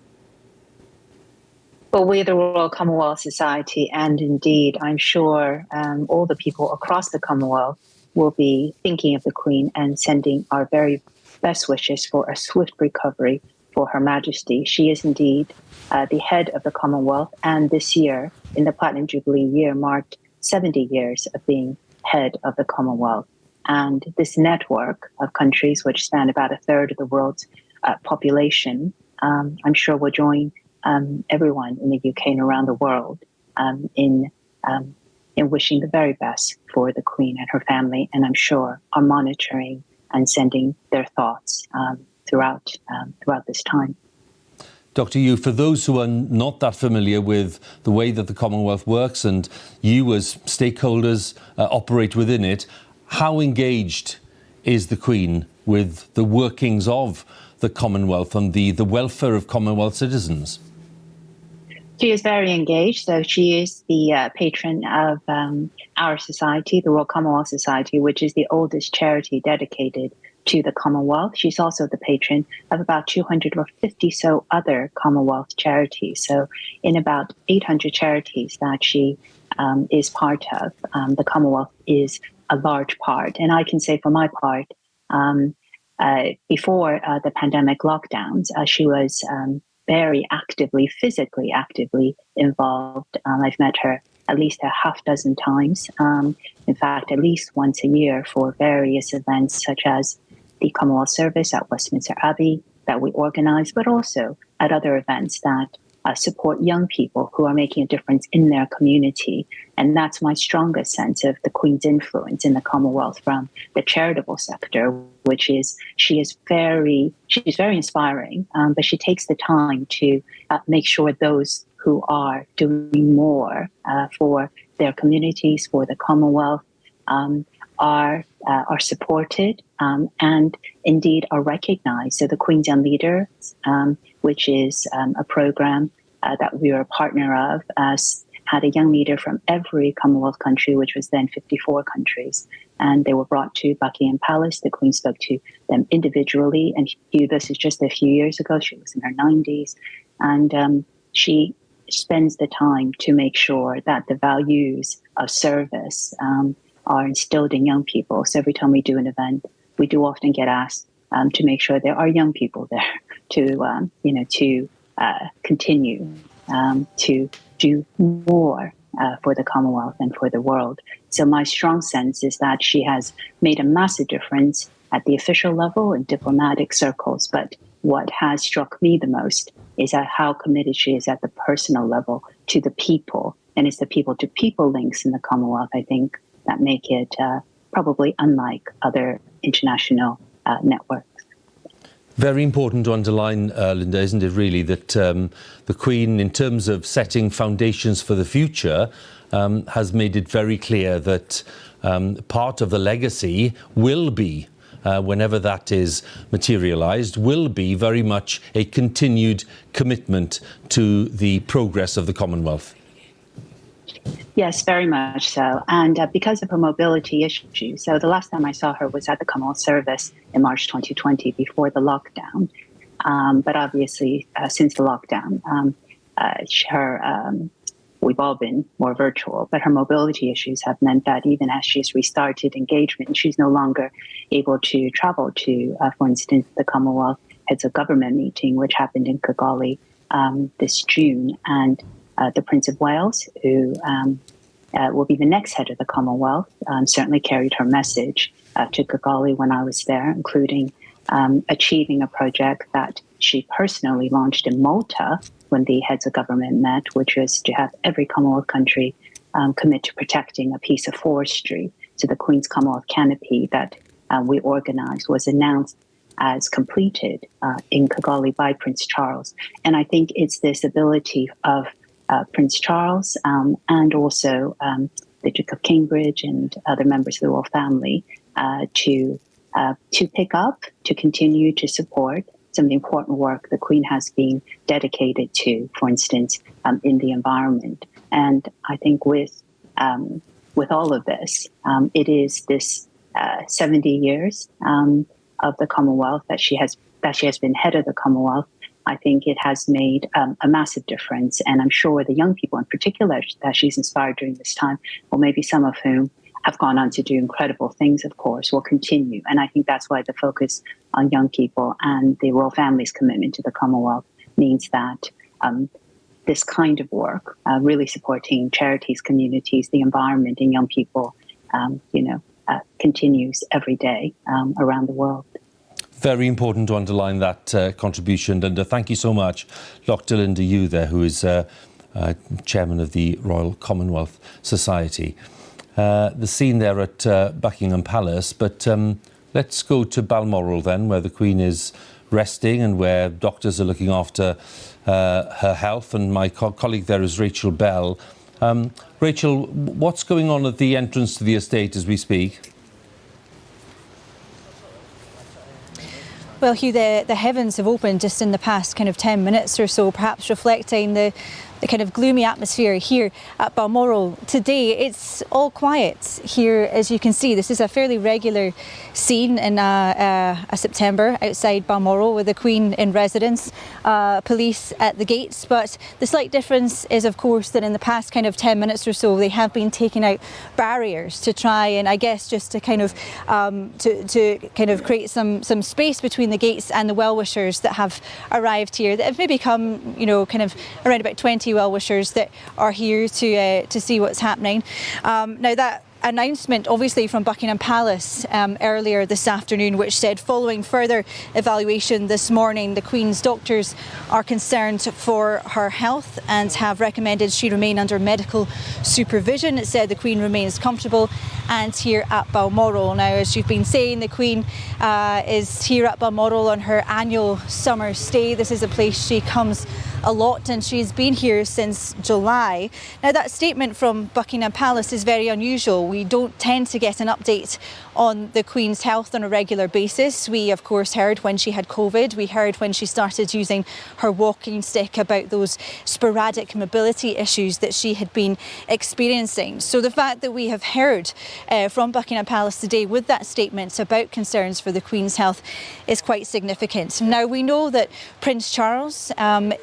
Well, we, the Royal Commonwealth Society, and indeed, I'm sure all the people across the Commonwealth will be thinking of the Queen and sending our very best wishes for a swift recovery for Her Majesty. She is indeed the head of the Commonwealth, and this year, in the Platinum Jubilee year, marked 70 years of being head of the Commonwealth. And this network of countries, which span about a third of the world's population, I'm sure will join everyone in the UK and around the world in wishing the very best for the Queen and her family, and I'm sure are monitoring and sending their thoughts throughout this time. Dr. Yu, for those who are not that familiar with the way that the Commonwealth works, and you as stakeholders operate within it, how engaged is the Queen with the workings of the Commonwealth and the welfare of Commonwealth citizens? She is very engaged. So she is the patron of our society, the Royal Commonwealth Society, which is the oldest charity dedicated to the Commonwealth. She's also the patron of about 250 so other Commonwealth charities. So in about 800 charities that she is part of, the Commonwealth is a large part. And I can say for my part, before the pandemic lockdowns, she was very actively, physically actively involved. I've met her at least a half dozen times. In fact, at least once a year for various events such as the Commonwealth Service at Westminster Abbey that we organize, but also at other events that support young people who are making a difference in their community. And that's my strongest sense of the Queen's influence in the Commonwealth from the charitable sector, which is she's very inspiring, but she takes the time to make sure those who are doing more for their communities, for the Commonwealth, are supported and indeed are recognized. So the Queen's Young Leaders, which is a program that we are a partner of, had a young leader from every Commonwealth country, which was then 54 countries. And they were brought to Buckingham Palace. The Queen spoke to them individually. And this is just a few years ago. She was in her 90s. And she spends the time to make sure that the values of service are instilled in young people. So every time we do an event, we do often get asked to make sure there are young people there to continue to do more for the Commonwealth and for the world. So my strong sense is that she has made a massive difference at the official level in diplomatic circles. But what has struck me the most is how committed she is at the personal level to the people. And it's the people-to-people links in the Commonwealth, I think, that make it probably unlike other international networks. Very important to underline, Linda, isn't it really, that the Queen, in terms of setting foundations for the future, has made it very clear that part of the legacy will be whenever that is materialised, will be very much a continued commitment to the progress of the Commonwealth. Yes, very much so. And because of her mobility issues, so the last time I saw her was at the Commonwealth Service in March 2020 before the lockdown. But obviously, since the lockdown, we've all been more virtual, but her mobility issues have meant that even as she's restarted engagement, she's no longer able to travel to, for instance, the Commonwealth Heads of Government meeting, which happened in Kigali this June. And the Prince of Wales, who will be the next head of the Commonwealth, certainly carried her message to Kigali when I was there, including achieving a project that she personally launched in Malta when the heads of government met, which was to have every Commonwealth country commit to protecting a piece of forestry. So the Queen's Commonwealth canopy that we organized was announced as completed in Kigali by Prince Charles. And I think it's this ability of Prince Charles and also the Duke of Cambridge and other members of the royal family to pick up, to continue to support some of the important work the Queen has been dedicated to, for instance, in the environment. And I think with all of this, it is this 70 years of the Commonwealth that she has been head of the Commonwealth. I think it has made a massive difference. And I'm sure the young people in particular that she's inspired during this time, or maybe some of whom have gone on to do incredible things, of course, will continue. And I think that's why the focus on young people and the royal family's commitment to the Commonwealth means that this kind of work, really supporting charities, communities, the environment, and young people, continues every day around the world. Very important to underline that contribution. And thank you so much, Dr. Linda Yu there, who is chairman of the Royal Commonwealth Society. The scene there at Buckingham Palace, but let's go to Balmoral then, where the Queen is resting and where doctors are looking after her health. And my colleague there is Rachel Bell. Rachel, what's going on at the entrance to the estate as we speak? Well, Hugh, the heavens have opened just in the past kind of 10 minutes or so, perhaps reflecting the kind of gloomy atmosphere here at Balmoral today. It's all quiet here, as you can see. This is a fairly regular scene in a September outside Balmoral with the Queen in residence, police at the gates. But the slight difference is, of course, that in the past kind of 10 minutes or so, they have been taking out barriers to try and, I guess, just to kind of create some space between the gates and the well-wishers that have arrived here, that have maybe come, kind of around about 20 well-wishers that are here to see what's happening. Now that announcement obviously from Buckingham Palace earlier this afternoon, which said following further evaluation this morning, the Queen's doctors are concerned for her health and have recommended she remain under medical supervision. It said the Queen remains comfortable and here at Balmoral. Now, as you've been saying, the Queen is here at Balmoral on her annual summer stay. This is a place she comes a lot, and she's been here since July. Now, that statement from Buckingham Palace is very unusual. We don't tend to get an update on the Queen's health on a regular basis. We, of course, heard when she had COVID. We heard when she started using her walking stick about those sporadic mobility issues that she had been experiencing. So the fact that we have heard from Buckingham Palace today with that statement about concerns for the Queen's health is quite significant. Now, we know that Prince Charles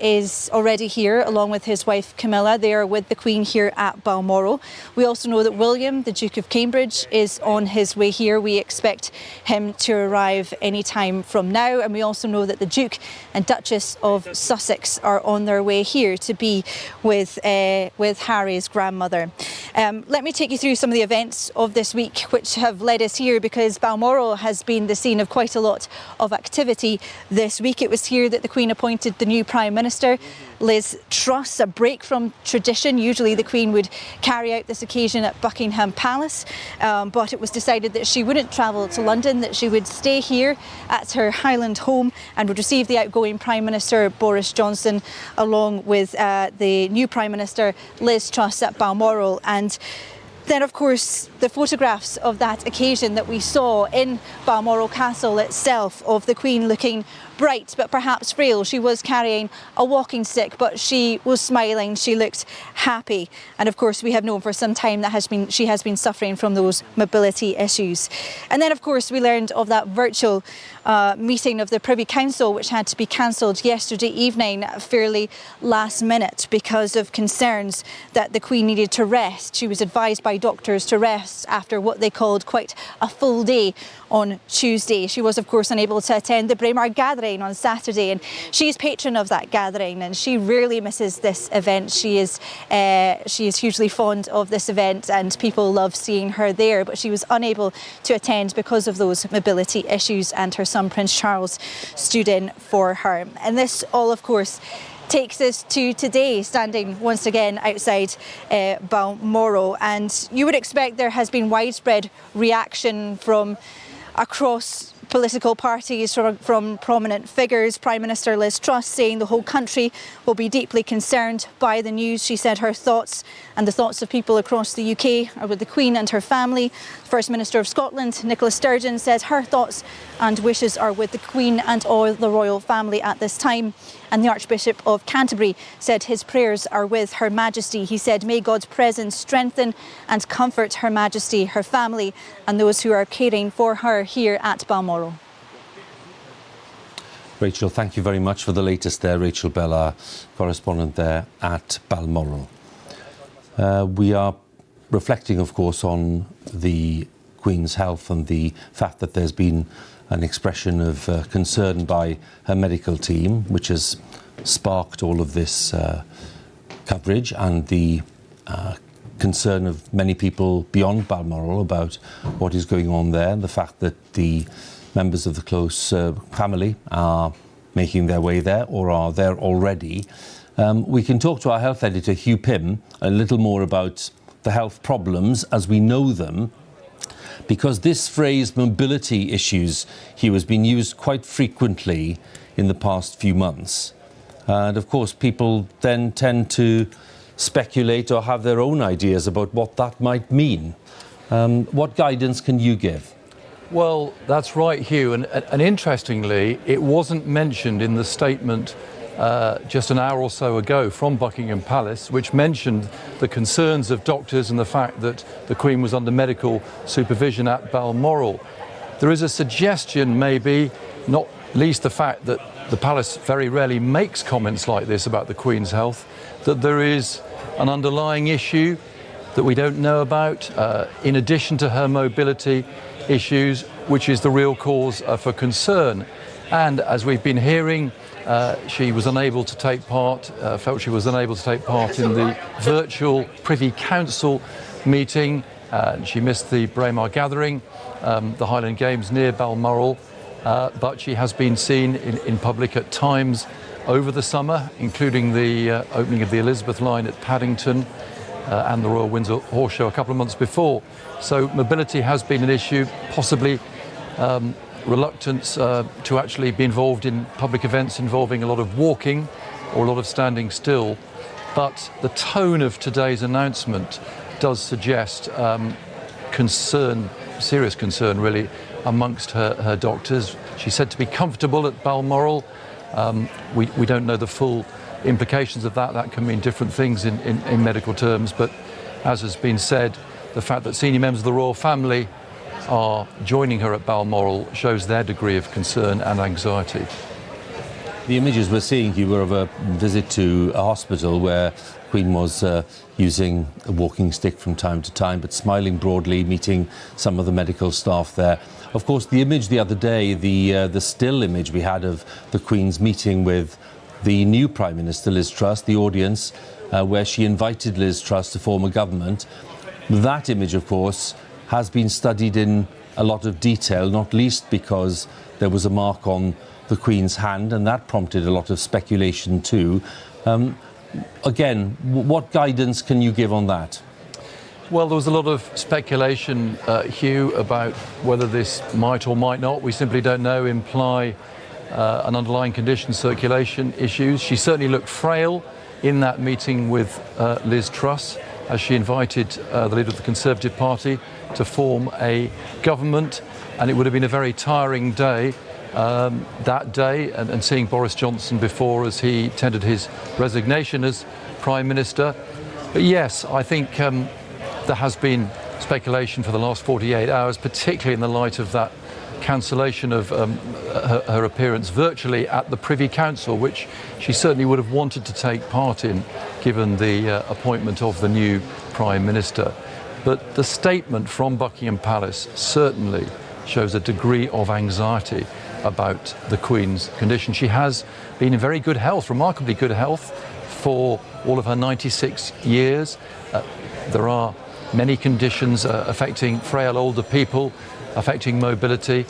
is already here along with his wife Camilla. They are with the Queen here at Balmoral. We also know that William, the Duke of Cambridge, is on his way here. We expect him to arrive any time from now, and we also know that the Duke and Duchess of Sussex are on their way here to be with Harry's grandmother. Let me take you through some of the events of this week which have led us here, because Balmoral has been the scene of quite a lot of activity this week. It was here that the Queen appointed the new Prime Minister, Liz Truss, a break from tradition. Usually the Queen would carry out this occasion at Buckingham Palace, but it was decided that she wouldn't travel to London, that she would stay here at her Highland home and would receive the outgoing Prime Minister Boris Johnson along with the new Prime Minister Liz Truss at Balmoral. And Then, of course, the photographs of that occasion that we saw in Balmoral Castle itself of the Queen looking bright but perhaps frail. She was carrying a walking stick, but she was smiling, she looked happy. And of course we have known for some time that she has been suffering from those mobility issues. And then of course we learned of that virtual meeting of the Privy Council, which had to be cancelled yesterday evening fairly last minute because of concerns that the Queen needed to rest. She was advised by doctors to rest after what they called quite a full day on Tuesday. She was of course unable to attend the Braemar gathering on Saturday, and she's patron of that gathering and she rarely misses this event. She is hugely fond of this event and people love seeing her there, but she was unable to attend because of those mobility issues, and her son Prince Charles stood in for her. And this all of course takes us to today, standing once again outside Balmoral, and you would expect there has been widespread reaction from across political parties, from prominent figures. Prime Minister Liz Truss saying the whole country will be deeply concerned by the news. She said her thoughts and the thoughts of people across the UK are with the Queen and her family. First Minister of Scotland, Nicola Sturgeon, said her thoughts and wishes are with the Queen and all the royal family at this time. And the Archbishop of Canterbury said his prayers are with Her Majesty. He said, may God's presence strengthen and comfort Her Majesty, her family and those who are caring for her here at Balmoral. Rachel, thank you very much for the latest there. Rachel Bell, our correspondent there at Balmoral. We are reflecting, of course, on the Queen's health and the fact that there's been an expression of concern by her medical team, which has sparked all of this coverage and the concern of many people beyond Balmoral about what is going on there, and the fact that the members of the close family are making their way there or are there already. We can talk to our health editor, Hugh Pym, a little more about the health problems as we know them, because this phrase mobility issues, Hugh, has been used quite frequently in the past few months. And of course, people then tend to speculate or have their own ideas about what that might mean. What guidance can you give? Well, that's right, Hugh. And interestingly, it wasn't mentioned in the statement just an hour or so ago from Buckingham Palace, which mentioned the concerns of doctors and the fact that the Queen was under medical supervision at Balmoral. There is a suggestion, maybe, not least the fact that the Palace very rarely makes comments like this about the Queen's health, that there is an underlying issue that we don't know about, in addition to her mobility issues, which is the real cause for concern. And as we've been hearing, she was unable to take part, felt she was unable to take part in the virtual Privy Council meeting. She missed the Braemar gathering, the Highland Games near Balmoral, but she has been seen in public at times over the summer, including the opening of the Elizabeth line at Paddington and the Royal Windsor Horse Show a couple of months before. So mobility has been an issue, possibly reluctance to actually be involved in public events involving a lot of walking or a lot of standing still. But the tone of today's announcement does suggest concern, serious concern really, amongst her doctors. She's said to be comfortable at Balmoral. We don't know the full implications of that. That can mean different things in medical terms, but as has been said, the fact that senior members of the royal family are joining her at Balmoral shows their degree of concern and anxiety. The images we're seeing here were of a visit to a hospital where Queen was using a walking stick from time to time, but smiling broadly, meeting some of the medical staff there. Of course, the image the other day, the still image we had of the Queen's meeting with the new Prime Minister, Liz Truss, the audience, where she invited Liz Truss to form a government. That image, of course, has been studied in a lot of detail, not least because there was a mark on the Queen's hand, and that prompted a lot of speculation too. Again, what guidance can you give on that? Well, there was a lot of speculation, Hugh, about whether this might or might not, we simply don't know, imply an underlying condition, circulation issues. She certainly looked frail in that meeting with Liz Truss. as she invited the leader of the Conservative Party to form a government, and it would have been a very tiring day that day, and seeing Boris Johnson before as he tendered his resignation as Prime Minister. But yes, I think there has been speculation for the last 48 hours, particularly in the light of that cancellation of her appearance virtually at the Privy Council, which she certainly would have wanted to take part in, given the appointment of the new Prime Minister. But the statement from Buckingham Palace certainly shows a degree of anxiety about the Queen's condition. She has been in very good health, remarkably good health, for all of her 96 years. There are many conditions affecting frail older people, affecting mobility.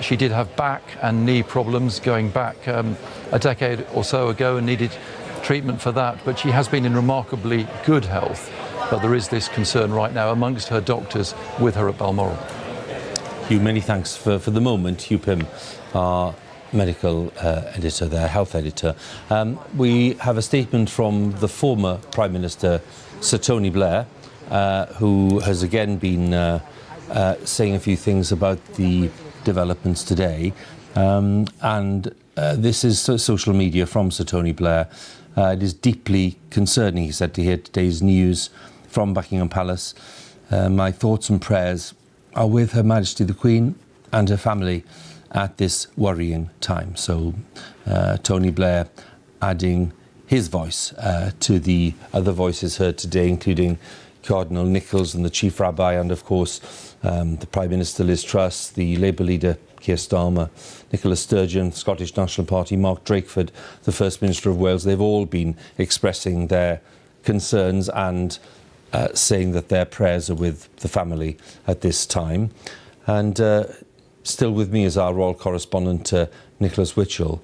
She did have back and knee problems going back a decade or so ago and needed treatment for that, but she has been in remarkably good health. But there is this concern right now amongst her doctors with her at Balmoral. Hugh, many thanks for the moment. Hugh Pym, our medical editor there, health editor. We have a statement from the former Prime Minister, Sir Tony Blair, who has again been saying a few things about the developments today. This is social media from Sir Tony Blair. It is deeply concerning, he said, to hear today's news from Buckingham Palace. My thoughts and prayers are with Her Majesty the Queen and her family at this worrying time. So Tony Blair adding his voice to the other voices heard today, including Cardinal Nichols and the Chief Rabbi, and of course the Prime Minister Liz Truss, the Labour leader Keir Starmer, Nicola Sturgeon, Scottish National Party, Mark Drakeford, the First Minister of Wales. They've all been expressing their concerns and saying that their prayers are with the family at this time. And still with me is our royal correspondent Nicholas Witchell.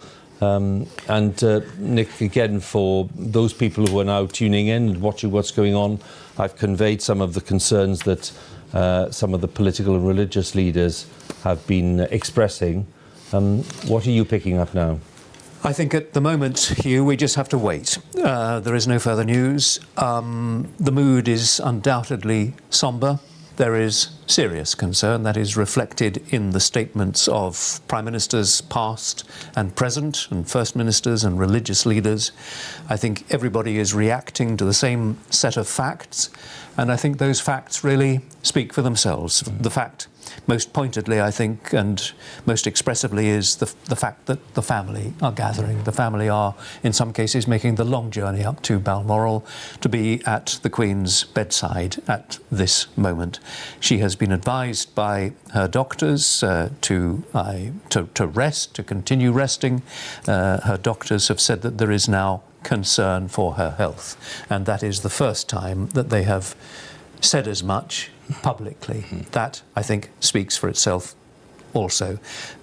Nick, again, for those people who are now tuning in and watching what's going on, I've conveyed some of the concerns that some of the political and religious leaders have been expressing. What are you picking up now? I think at the moment, Hugh, we just have to wait. There is no further news. The mood is undoubtedly sombre. There is serious concern that is reflected in the statements of Prime Ministers past and present, and First Ministers and religious leaders. I think everybody is reacting to the same set of facts, and I think those facts really speak for themselves. The fact, most pointedly, I think, and most expressively, is the fact that the family are gathering. The family are, in some cases, making the long journey up to Balmoral to be at the Queen's bedside at this moment. She has been advised by her doctors to rest, to continue resting. Her doctors have said that there is now concern for her health, and that is the first time that they have said as much publicly. That, I think, speaks for itself also.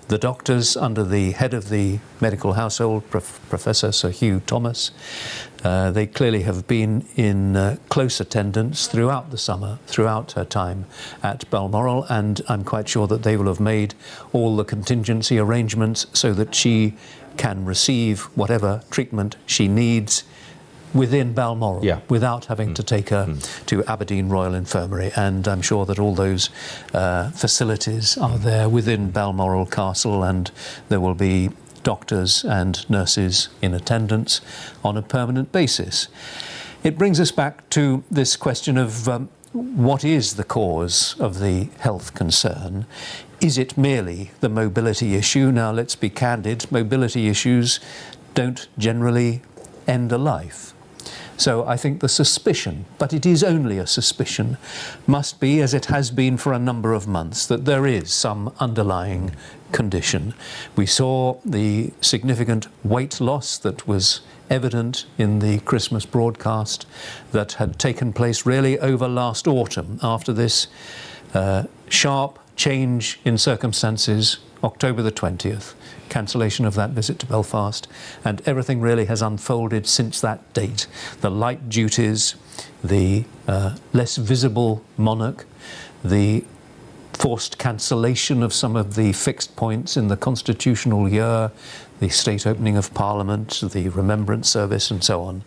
The doctors, under the head of the medical household, Professor Sir Hugh Thomas, they clearly have been in close attendance throughout the summer, throughout her time at Balmoral, and I'm quite sure that they will have made all the contingency arrangements so that she can receive whatever treatment she needs within Balmoral, without having to take her to Aberdeen Royal Infirmary. And I'm sure that all those facilities are there within Balmoral Castle, and there will be doctors and nurses in attendance on a permanent basis. It brings us back to this question of what is the cause of the health concern? Is it merely the mobility issue? Now, let's be candid, mobility issues don't generally end a life. So I think the suspicion, but it is only a suspicion, must be, as it has been for a number of months, that there is some underlying condition. We saw the significant weight loss that was evident in the Christmas broadcast that had taken place really over last autumn after this sharp change in circumstances, October the 20th, cancellation of that visit to Belfast, and everything really has unfolded since that date. The light duties, the less visible monarch, the forced cancellation of some of the fixed points in the constitutional year, the state opening of Parliament, the Remembrance Service and so on.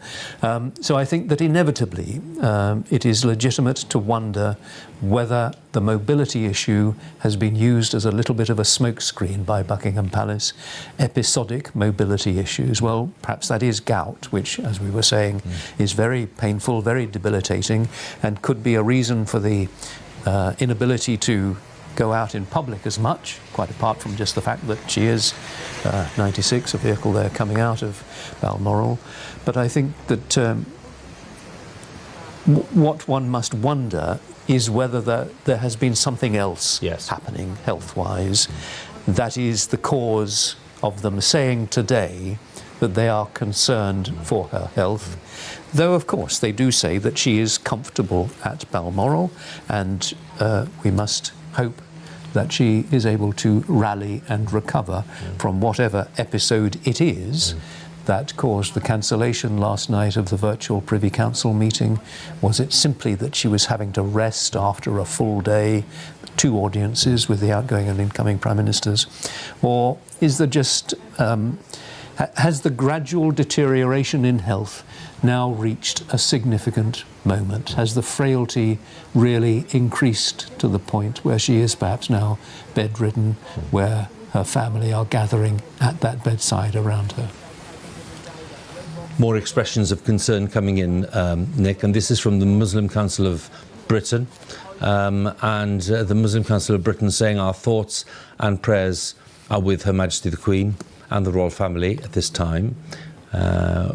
So I think that inevitably it is legitimate to wonder whether the mobility issue has been used as a little bit of a smokescreen by Buckingham Palace. Episodic mobility issues, well, perhaps that is gout, which, as we were saying, is very painful, very debilitating, and could be a reason for the inability to go out in public as much, quite apart from just the fact that she is 96, a vehicle there coming out of Balmoral. But I think that what one must wonder is whether there has been something else happening health-wise that is the cause of them saying today that they are concerned for her health. Though, of course, they do say that she is comfortable at Balmoral, and we must hope that she is able to rally and recover from whatever episode it is that caused the cancellation last night of the virtual Privy Council meeting. Was it simply that she was having to rest after a full day, 2 audiences with the outgoing and incoming Prime Ministers? Or is there just, has the gradual deterioration in health now reached a significant moment? Has the frailty really increased to the point where she is perhaps now bedridden, where her family are gathering at that bedside around her? More expressions of concern coming in, Nick, and this is from the Muslim Council of Britain. And the Muslim Council of Britain saying our thoughts and prayers are with Her Majesty the Queen and the royal family at this time.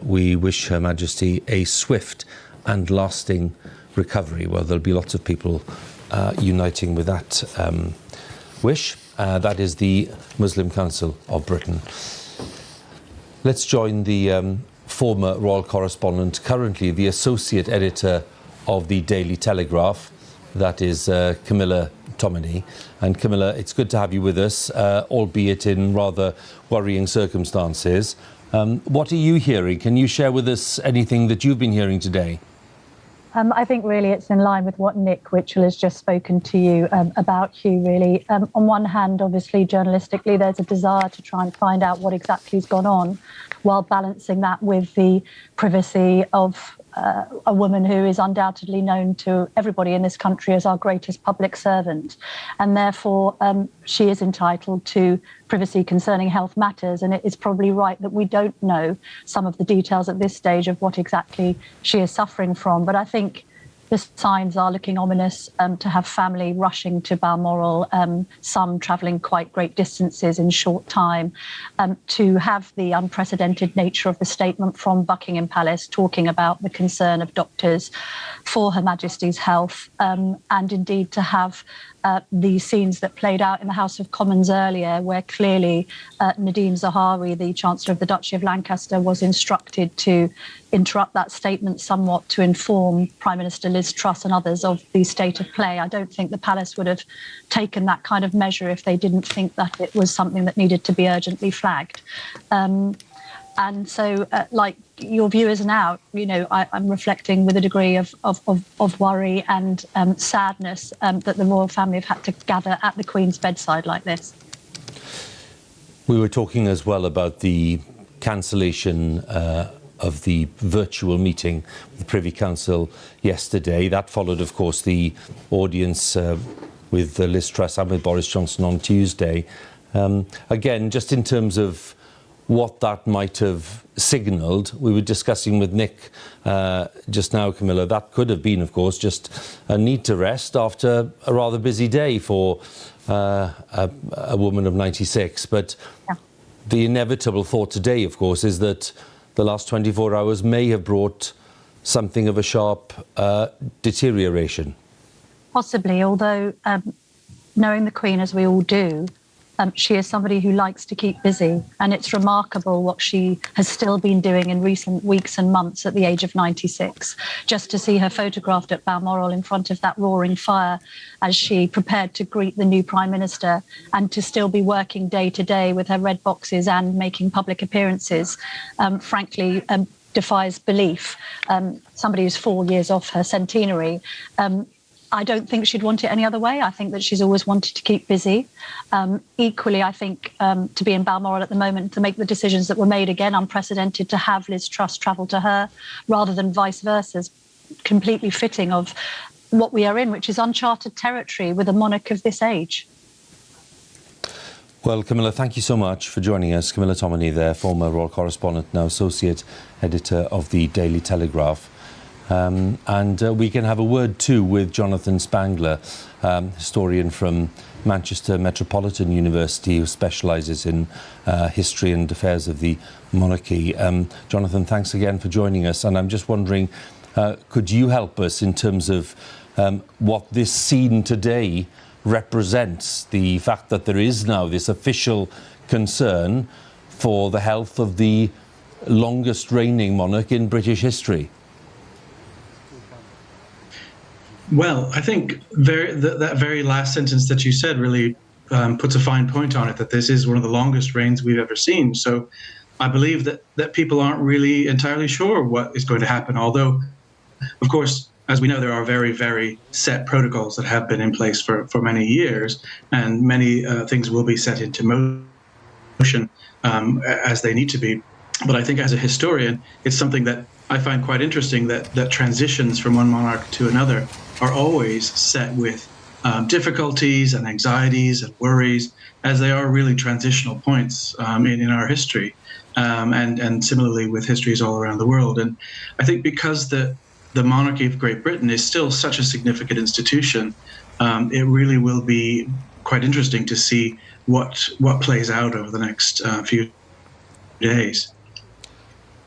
We wish Her Majesty a swift and lasting recovery. Well, there'll be lots of people uniting with that wish. That is the Muslim Council of Britain. Let's join the former royal correspondent, currently the associate editor of the Daily Telegraph. That is Camilla Tominey. And Camilla, it's good to have you with us, albeit in rather worrying circumstances. What are you hearing? Can you share with us anything that you've been hearing today? I think really it's in line with what Nick Witchell has just spoken to you about, Hugh, really. On one hand, obviously, journalistically, there's a desire to try and find out what exactly has gone on, while balancing that with the privacy of a woman who is undoubtedly known to everybody in this country as our greatest public servant. And therefore, she is entitled to privacy concerning health matters. And it is probably right that we don't know some of the details at this stage of what exactly she is suffering from. But I think the signs are looking ominous, to have family rushing to Balmoral, some travelling quite great distances in short time, to have the unprecedented nature of the statement from Buckingham Palace talking about the concern of doctors for Her Majesty's health, and indeed to have the scenes that played out in the House of Commons earlier, where clearly Nadine Zahawi, the Chancellor of the Duchy of Lancaster, was instructed to interrupt that statement somewhat to inform Prime Minister Liz Truss and others of the state of play. I don't think the Palace would have taken that kind of measure if they didn't think that it was something that needed to be urgently flagged. And so, like your viewers now, you know, I'm reflecting with a degree of worry and sadness that the royal family have had to gather at the Queen's bedside like this. We were talking as well about the cancellation of the virtual meeting with the Privy Council yesterday. That followed, of course, the audience with Liz Truss and with Boris Johnson on Tuesday. Again, just in terms of what that might have signalled, we were discussing with Nick just now, Camilla, that could have been, of course, just a need to rest after a rather busy day for a woman of 96. But the inevitable thought today, of course, is that the last 24 hours may have brought something of a sharp deterioration. Possibly, although knowing the Queen as we all do, she is somebody who likes to keep busy, and it's remarkable what she has still been doing in recent weeks and months at the age of 96. Just to see her photographed at Balmoral in front of that roaring fire as she prepared to greet the new Prime Minister, and to still be working day to day with her red boxes and making public appearances, frankly, defies belief. Somebody who's 4 years off her centenary. I don't think she'd want it any other way. I think that she's always wanted to keep busy. Equally, I think to be in Balmoral at the moment, to make the decisions that were made, again, unprecedented, to have Liz Truss travel to her rather than vice versa, is completely fitting of what we are in, which is uncharted territory with a monarch of this age. Well, Camilla, thank you so much for joining us. Camilla Tominey there, former royal correspondent, now associate editor of the Daily Telegraph. And we can have a word too with Jonathan Spangler, historian from Manchester Metropolitan University, who specialises in history and affairs of the monarchy. Jonathan, thanks again for joining us. And I'm just wondering, could you help us in terms of what this scene today represents, the fact that there is now this official concern for the health of the longest reigning monarch in British history? Well, I think that very last sentence that you said really puts a fine point on it, that this is one of the longest reigns we've ever seen. So I believe that people aren't really entirely sure what is going to happen, although, of course, as we know, there are very, very set protocols that have been in place for many years, and many things will be set into motion as they need to be. But I think as a historian, it's something that I find quite interesting, that transitions from one monarch to another are always set with difficulties and anxieties and worries, as they are really transitional points in our history, and similarly with histories all around the world. And I think because the monarchy of Great Britain is still such a significant institution, it really will be quite interesting to see what plays out over the next few days.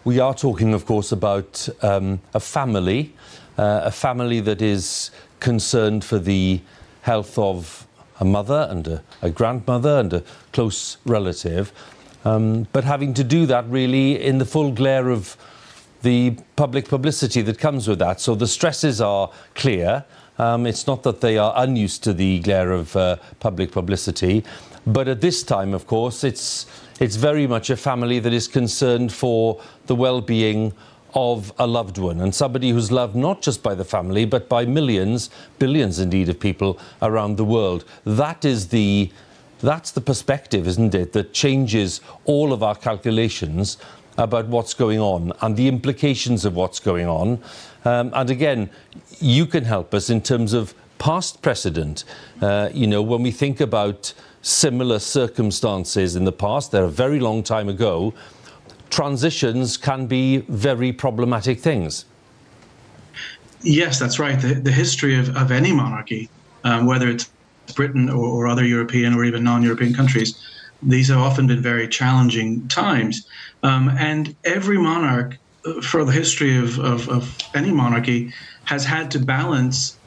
We are talking, of course, about a family that is concerned for the health of a mother and a grandmother and a close relative, but having to do that really in the full glare of the public publicity that comes with that. So the stresses are clear. It's not that they are unused to the glare of public publicity, but at this time, of course, it's very much a family that is concerned for the well-being of a loved one, and somebody who's loved not just by the family, but by millions, billions indeed, of people around the world. That's the perspective, isn't it, that changes all of our calculations about what's going on and the implications of what's going on. And again, you can help us in terms of past precedent. When we think about similar circumstances in the past, they're a very long time ago, transitions can be very problematic things. Yes, that's right. The history of any monarchy, whether it's Britain or other European or even non-European countries, these have often been very challenging times. And every monarch, for the history of any monarchy, has had to balance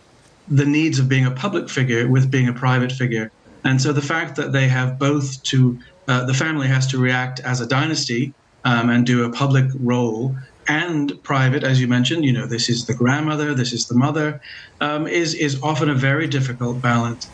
the needs of being a public figure with being a private figure. And so the fact that they have both the family has to react as a dynasty and do a public role, and private, as you mentioned, this is the grandmother, this is the mother, is often a very difficult balance.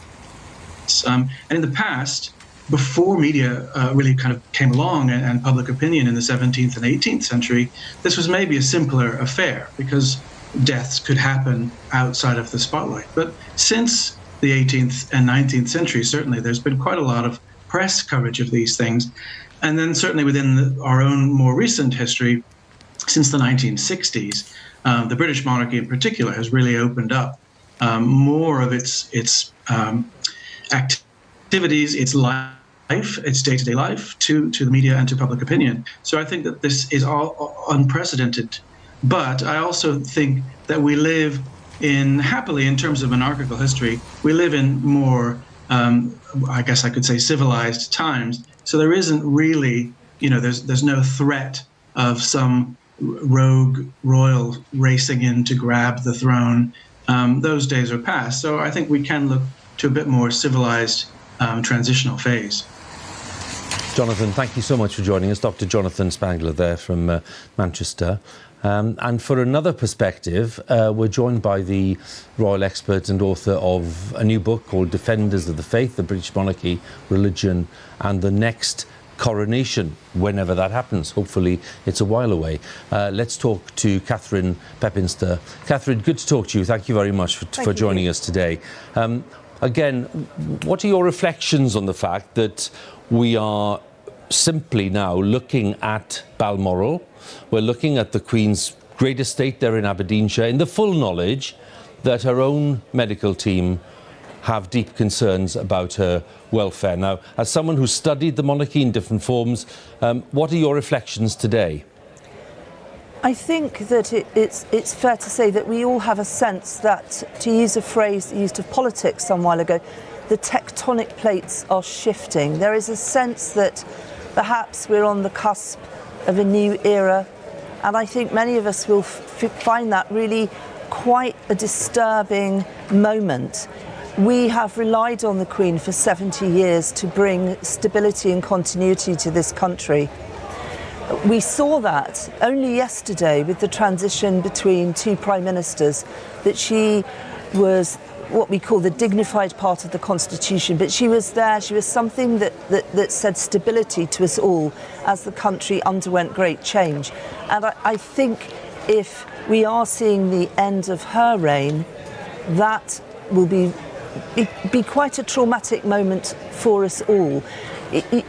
And in the past, before media really kind of came along and public opinion in the 17th and 18th century, this was maybe a simpler affair because deaths could happen outside of the spotlight. But since the 18th and 19th century, certainly there's been quite a lot of press coverage of these things. And then certainly within our own more recent history, since the 1960s, the British monarchy in particular has really opened up more of its activities, its life, its day-to-day life to the media and to public opinion. So I think that this is all unprecedented. But I also think that we live happily in terms of monarchical history, we live in more, I guess I could say, civilized times. So there isn't really, there's no threat of some rogue royal racing in to grab the throne. Those days are past. So I think we can look to a bit more civilized transitional phase. Jonathan, thank you so much for joining us. Dr. Jonathan Spangler there from Manchester. And for another perspective, we're joined by the royal expert and author of a new book called Defenders of the Faith, the British Monarchy, Religion and the Next coronation, whenever that happens. Hopefully it's a while away. Let's talk to Catherine Pepinster. Catherine, good to talk to you. Thank you very much for joining us today. Again, what are your reflections on the fact that we are simply now looking at Balmoral? We're looking at the Queen's great estate there in Aberdeenshire in the full knowledge that her own medical team have deep concerns about her welfare. Now, as someone who studied the monarchy in different forms, what are your reflections today? I think that it's fair to say that we all have a sense that, to use a phrase used of politics some while ago, the tectonic plates are shifting. There is a sense that perhaps we're on the cusp of a new era, and I think many of us will find that really quite a disturbing moment. We have relied on the Queen for 70 years to bring stability and continuity to this country. We saw that only yesterday with the transition between two prime ministers, that she was what we call the dignified part of the Constitution, but she was there, she was something that said stability to us all as the country underwent great change. And I think if we are seeing the end of her reign, that will be quite a traumatic moment for us all.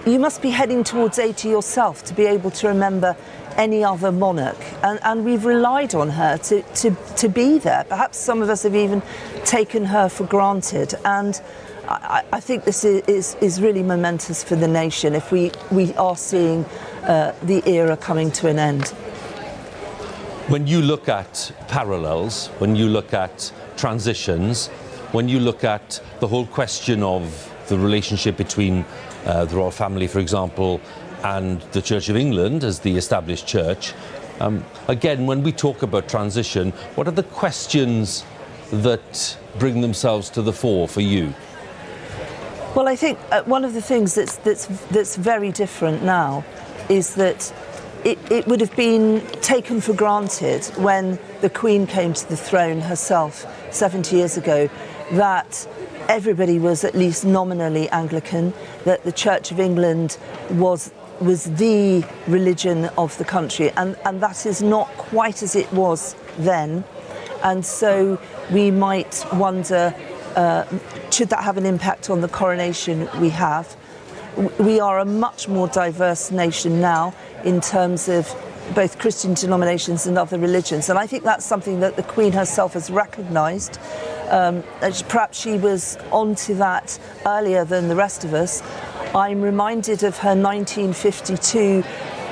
You must be heading towards 80 yourself to be able to remember any other monarch, and we've relied on her to be there. Perhaps some of us have even taken her for granted, and I think this is really momentous for the nation if we are seeing the era coming to an end. When you look at parallels, when you look at transitions, when you look at the whole question of the relationship between the royal family, for example, and the Church of England as the established church, again, when we talk about transition, what are the questions that bring themselves to the fore for you? Well, I think one of the things that's very different now is that it would have been taken for granted when the Queen came to the throne herself 70 years ago that everybody was at least nominally Anglican, that the Church of England was the religion of the country, and that is not quite as it was then. And so we might wonder, should that have an impact on the coronation we have? We are a much more diverse nation now in terms of both Christian denominations and other religions, and I think that's something that the Queen herself has recognised. Perhaps she was onto that earlier than the rest of us. I'm reminded of her 1952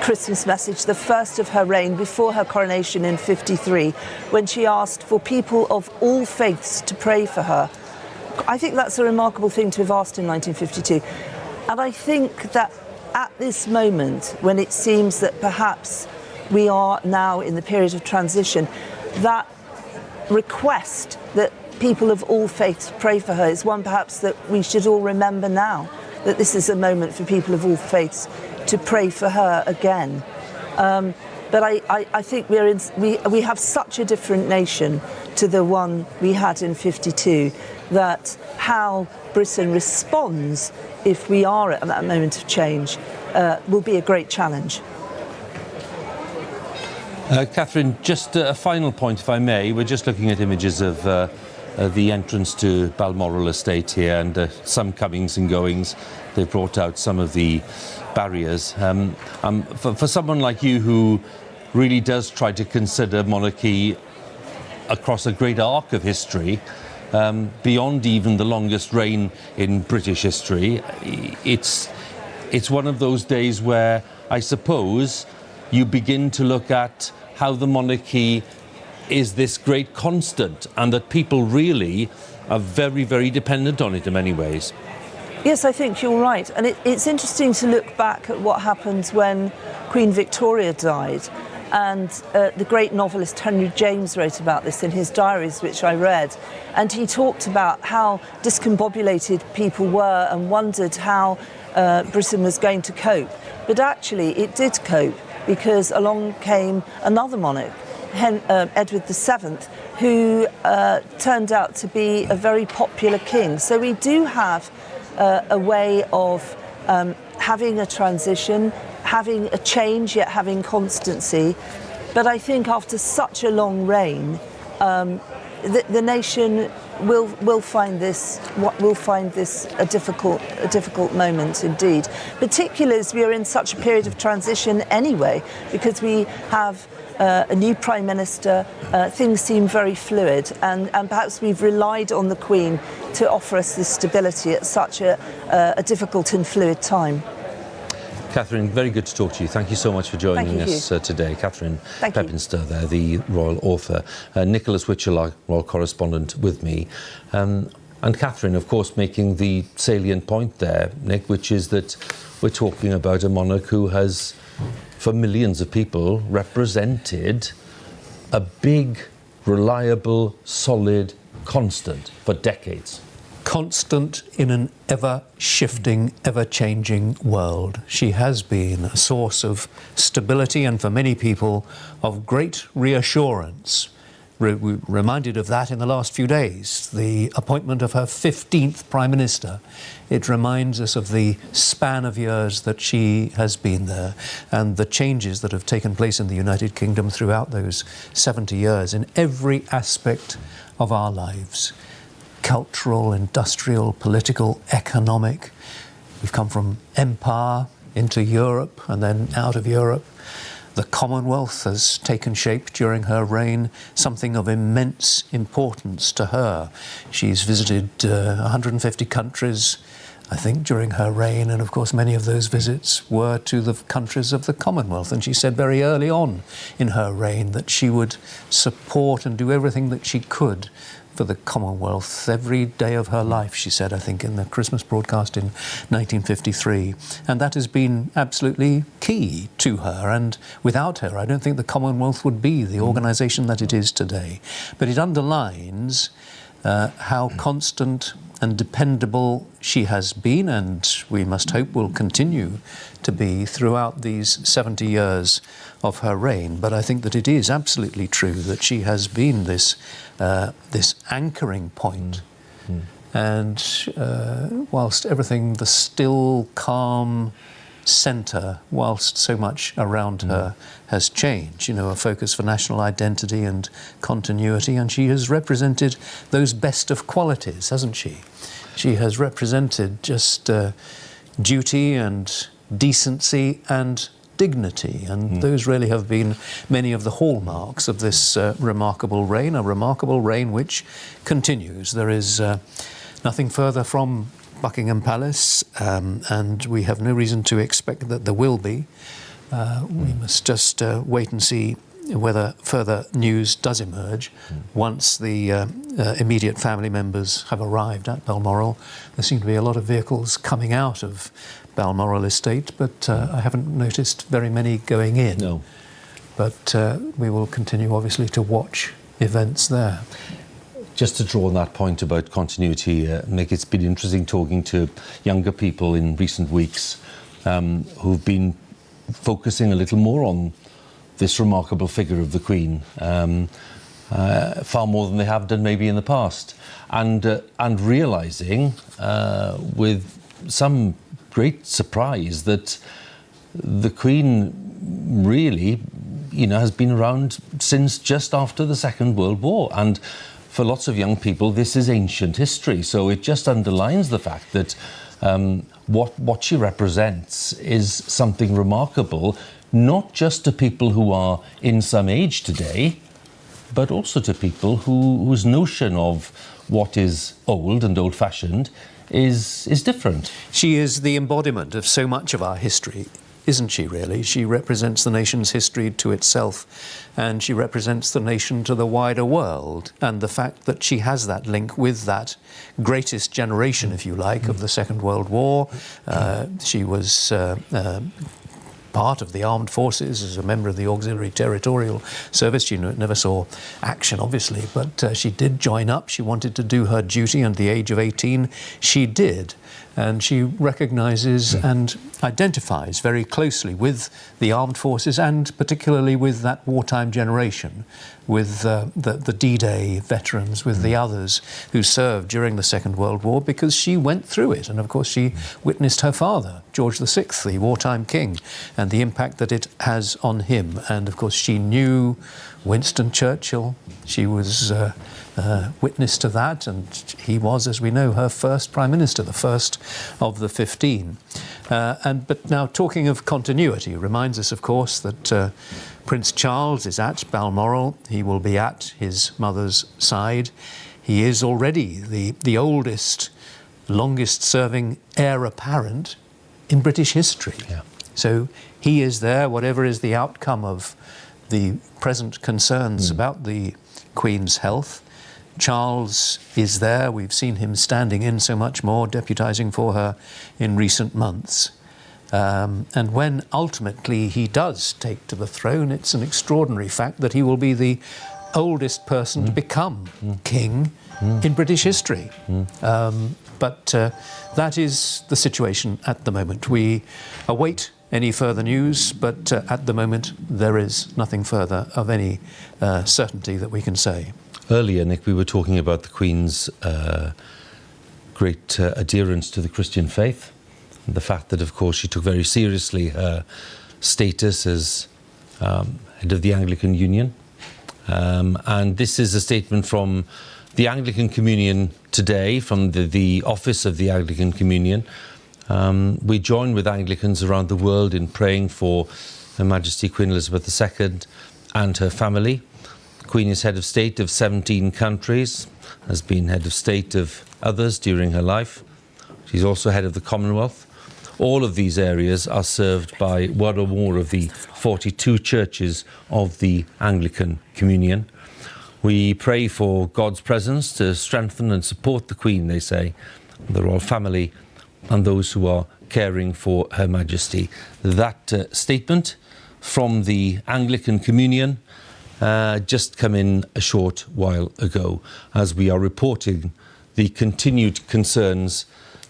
Christmas message, the first of her reign before her coronation in 53, when she asked for people of all faiths to pray for her. I think that's a remarkable thing to have asked in 1952. And I think that at this moment, when it seems that perhaps we are now in the period of transition, that request that people of all faiths pray for her is one perhaps that we should all remember now, that this is a moment for people of all faiths to pray for her again. But I think we have such a different nation to the one we had in 52, that how Britain responds if we are at that moment of change will be a great challenge. Catherine, just a final point, if I may. We're just looking at images of the entrance to Balmoral estate here, and some comings and goings. They've brought out some of the barriers. For someone like you who really does try to consider monarchy across a great arc of history, beyond even the longest reign in British history, it's one of those days where I suppose you begin to look at how the monarchy is this great constant, and that people really are very, very dependent on it in many ways. Yes, I think you're right. And it's interesting to look back at what happened when Queen Victoria died. And the great novelist Henry James wrote about this in his diaries, which I read. And he talked about how discombobulated people were and wondered how Britain was going to cope. But actually, it did cope, because along came another monarch, Edward VII, who turned out to be a very popular king. So we do have a way of having a transition, having a change, yet having constancy. But I think after such a long reign, the nation will find this a difficult moment indeed. Particularly as we are in such a period of transition anyway, because we have a new Prime Minister, things seem very fluid, and perhaps we've relied on the Queen to offer us this stability at such a difficult and fluid time. Catherine, very good to talk to you. Thank you so much for joining us today. Catherine Pepinster there, the royal author. Nicholas Witchell, our royal correspondent, with me. And Catherine, of course, making the salient point there, Nick, which is that we're talking about a monarch who has, for millions of people, represented a big, reliable, solid constant for decades. Constant in an ever-shifting, ever-changing world. She has been a source of stability and, for many people, of great reassurance. We're reminded of that in the last few days, the appointment of her 15th Prime Minister. It reminds us of the span of years that she has been there and the changes that have taken place in the United Kingdom throughout those 70 years in every aspect of our lives. Cultural, industrial, political, economic. We've come from empire into Europe and then out of Europe. The Commonwealth has taken shape during her reign, something of immense importance to her. She's visited 150 countries, I think, during her reign, and of course many of those visits were to the countries of the Commonwealth. And she said very early on in her reign that she would support and do everything that she could for the Commonwealth every day of her life, she said, I think, in the Christmas broadcast in 1953. And that has been absolutely key to her. And without her, I don't think the Commonwealth would be the organisation that it is today. But it underlines how constant and dependable she has been, and we must hope will continue to be throughout these 70 years of her reign. But I think that it is absolutely true that she has been this anchoring point. And whilst everything, the still, calm centre, whilst so much around her has changed, you know, a focus for national identity and continuity, and she has represented those best of qualities, hasn't she? She has represented just duty and decency and dignity, and those really have been many of the hallmarks of this remarkable reign, a remarkable reign which continues. There is nothing further from Buckingham Palace, and we have no reason to expect that there will be. We must just wait and see whether further news does emerge once the immediate family members have arrived at Balmoral. There seem to be a lot of vehicles coming out of Balmoral estate, but I haven't noticed very many going in. No. But we will continue, obviously, to watch events there. Just to draw on that point about continuity, Nick, it's been interesting talking to younger people in recent weeks who've been focusing a little more on this remarkable figure of the Queen, far more than they have done maybe in the past, and realising with some great surprise that the Queen really, you know, has been around since just after the Second World War, and for lots of young people this is ancient history. So it just underlines the fact that what she represents is something remarkable, not just to people who are in some age today, but also to people whose notion of what is old and old-fashioned is different. She is the embodiment of so much of our history, isn't she, really? She represents the nation's history to itself, and she represents the nation to the wider world. And the fact that she has that link with that greatest generation, if you like, of the Second World War. She was part of the armed forces as a member of the Auxiliary Territorial Service. She never saw action, obviously, but she did join up. She wanted to do her duty, and at the age of 18 she did. and she recognises and identifies very closely with the armed forces and particularly with that wartime generation, with the D-Day veterans, with the others who served during the Second World War, because she went through it. And of course she witnessed her father, George VI, the wartime king, and the impact that it has on him. And of course she knew Winston Churchill. She was witness to that, and he was, as we know, her first Prime Minister, the first of the 15. But now, talking of continuity, reminds us, of course, that Prince Charles is at Balmoral. He will be at his mother's side. He is already the oldest, longest-serving heir apparent in British history. Yeah. So he is there, whatever is the outcome of the present concerns about the Queen's health. Charles is there. We've seen him standing in so much more, deputising for her in recent months. And when ultimately he does take to the throne, it's an extraordinary fact that he will be the oldest person to become king in British history. But that is the situation at the moment. We await any further news, but at the moment there is nothing further of any certainty that we can say. Earlier, Nick, we were talking about the Queen's great adherence to the Christian faith, and the fact that, of course, she took very seriously her status as head of the Anglican Union. And this is a statement from the Anglican Communion today, from the office of the Anglican Communion. We join with Anglicans around the world in praying for Her Majesty Queen Elizabeth II and her family. The Queen is head of state of 17 countries, has been head of state of others during her life. She's also head of the Commonwealth. All of these areas are served by one or more of the 42 churches of the Anglican Communion. We pray for God's presence to strengthen and support the Queen, they say, the royal family, and those who are caring for Her Majesty. That statement from the Anglican Communion just come in a short while ago, as we are reporting the continued concerns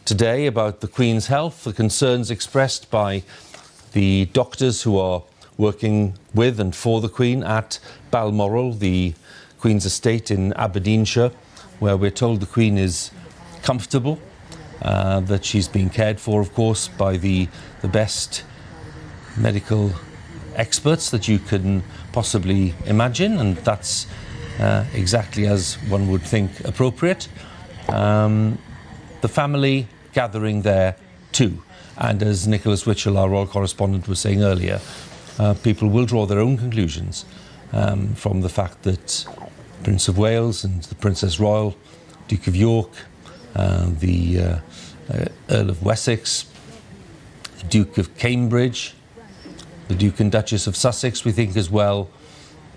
today about the Queen's health, the concerns expressed by the doctors who are working with and for the Queen at Balmoral, the Queen's estate in Aberdeenshire, where we're told the Queen is comfortable, that she's being cared for, of course, by the best medical experts that you can possibly imagine, and that's exactly as one would think appropriate. The family gathering there too, and as Nicholas Witchell, our royal correspondent, was saying earlier, people will draw their own conclusions from the fact that Prince of Wales and the Princess Royal, Duke of York, the Earl of Wessex, the Duke of Cambridge, the Duke and Duchess of Sussex, we think as well,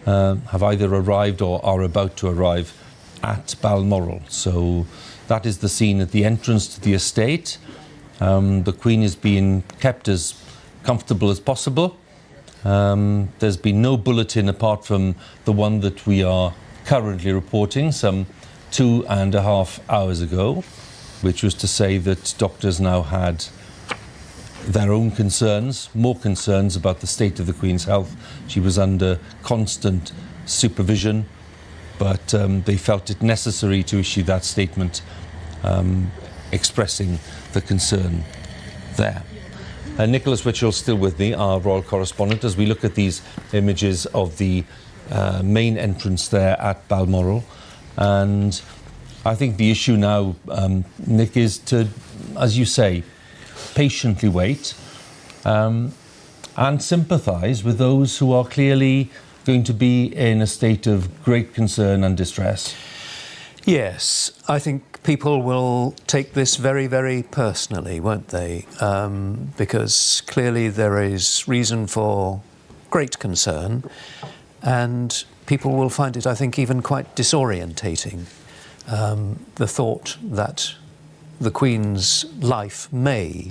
have either arrived or are about to arrive at Balmoral. So that is the scene at the entrance to the estate. The Queen is being kept as comfortable as possible. There's been no bulletin apart from the one that we are currently reporting some 2.5 hours ago, which was to say that doctors now had their own concerns, more concerns about the state of the Queen's health. She was under constant supervision, but they felt it necessary to issue that statement expressing the concern there. Nicholas Witchell still with me, our royal correspondent, as we look at these images of the main entrance there at Balmoral. And I think the issue now, Nick, is to, as you say, patiently wait and sympathise with those who are clearly going to be in a state of great concern and distress. Yes, I think people will take this very, very personally, won't they? Because clearly there is reason for great concern, and people will find it, I think, even quite disorientating. The thought that the Queen's life may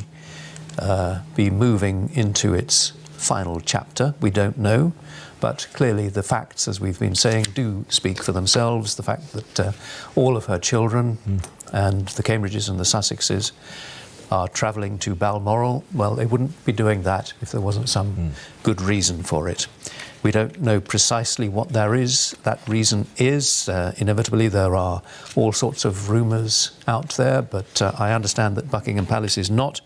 be moving into its final chapter, we don't know. But clearly the facts, as we've been saying, do speak for themselves. The fact that all of her children and the Cambridges and the Sussexes are travelling to Balmoral. Well, they wouldn't be doing that if there wasn't some good reason for it. We don't know precisely what that reason is. Inevitably, there are all sorts of rumours out there, but I understand that Buckingham Palace is not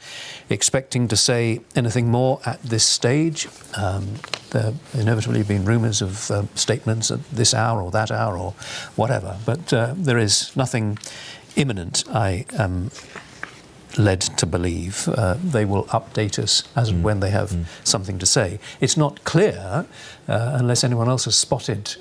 expecting to say anything more at this stage. There have inevitably been rumours of statements at this hour or that hour or whatever, but there is nothing imminent, I am led to believe. They will update us as and when they have something to say. It's not clear, unless anyone else has spotted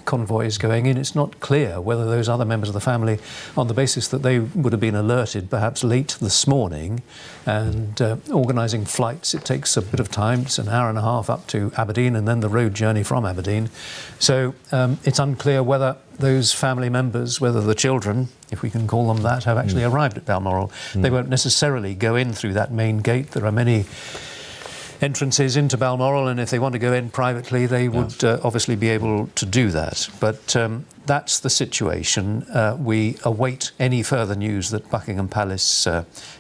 convoys going in, it's not clear whether those other members of the family, on the basis that they would have been alerted perhaps late this morning, and organising flights, it takes a bit of time. It's an hour and a half up to Aberdeen and then the road journey from Aberdeen. So it's unclear whether those family members, whether the children, if we can call them that, have actually arrived at Balmoral. They won't necessarily go in through that main gate. There are many entrances into Balmoral, and if they want to go in privately, they would obviously be able to do that. But that's the situation. We await any further news that Buckingham Palace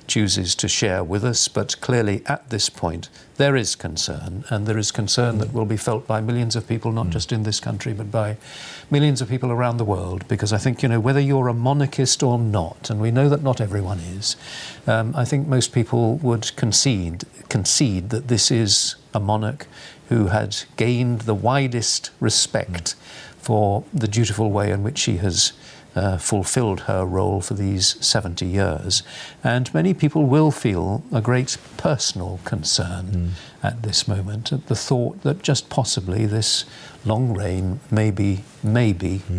chooses to share with us, but clearly at this point there is concern, and there is concern that will be felt by millions of people, not just in this country, but by millions of people around the world, because I think, whether you're a monarchist or not, and we know that not everyone is, I think most people would concede that this is a monarch who had gained the widest respect for the dutiful way in which she has fulfilled her role for these 70 years. And many people will feel a great personal concern at this moment, at the thought that just possibly this long reign may be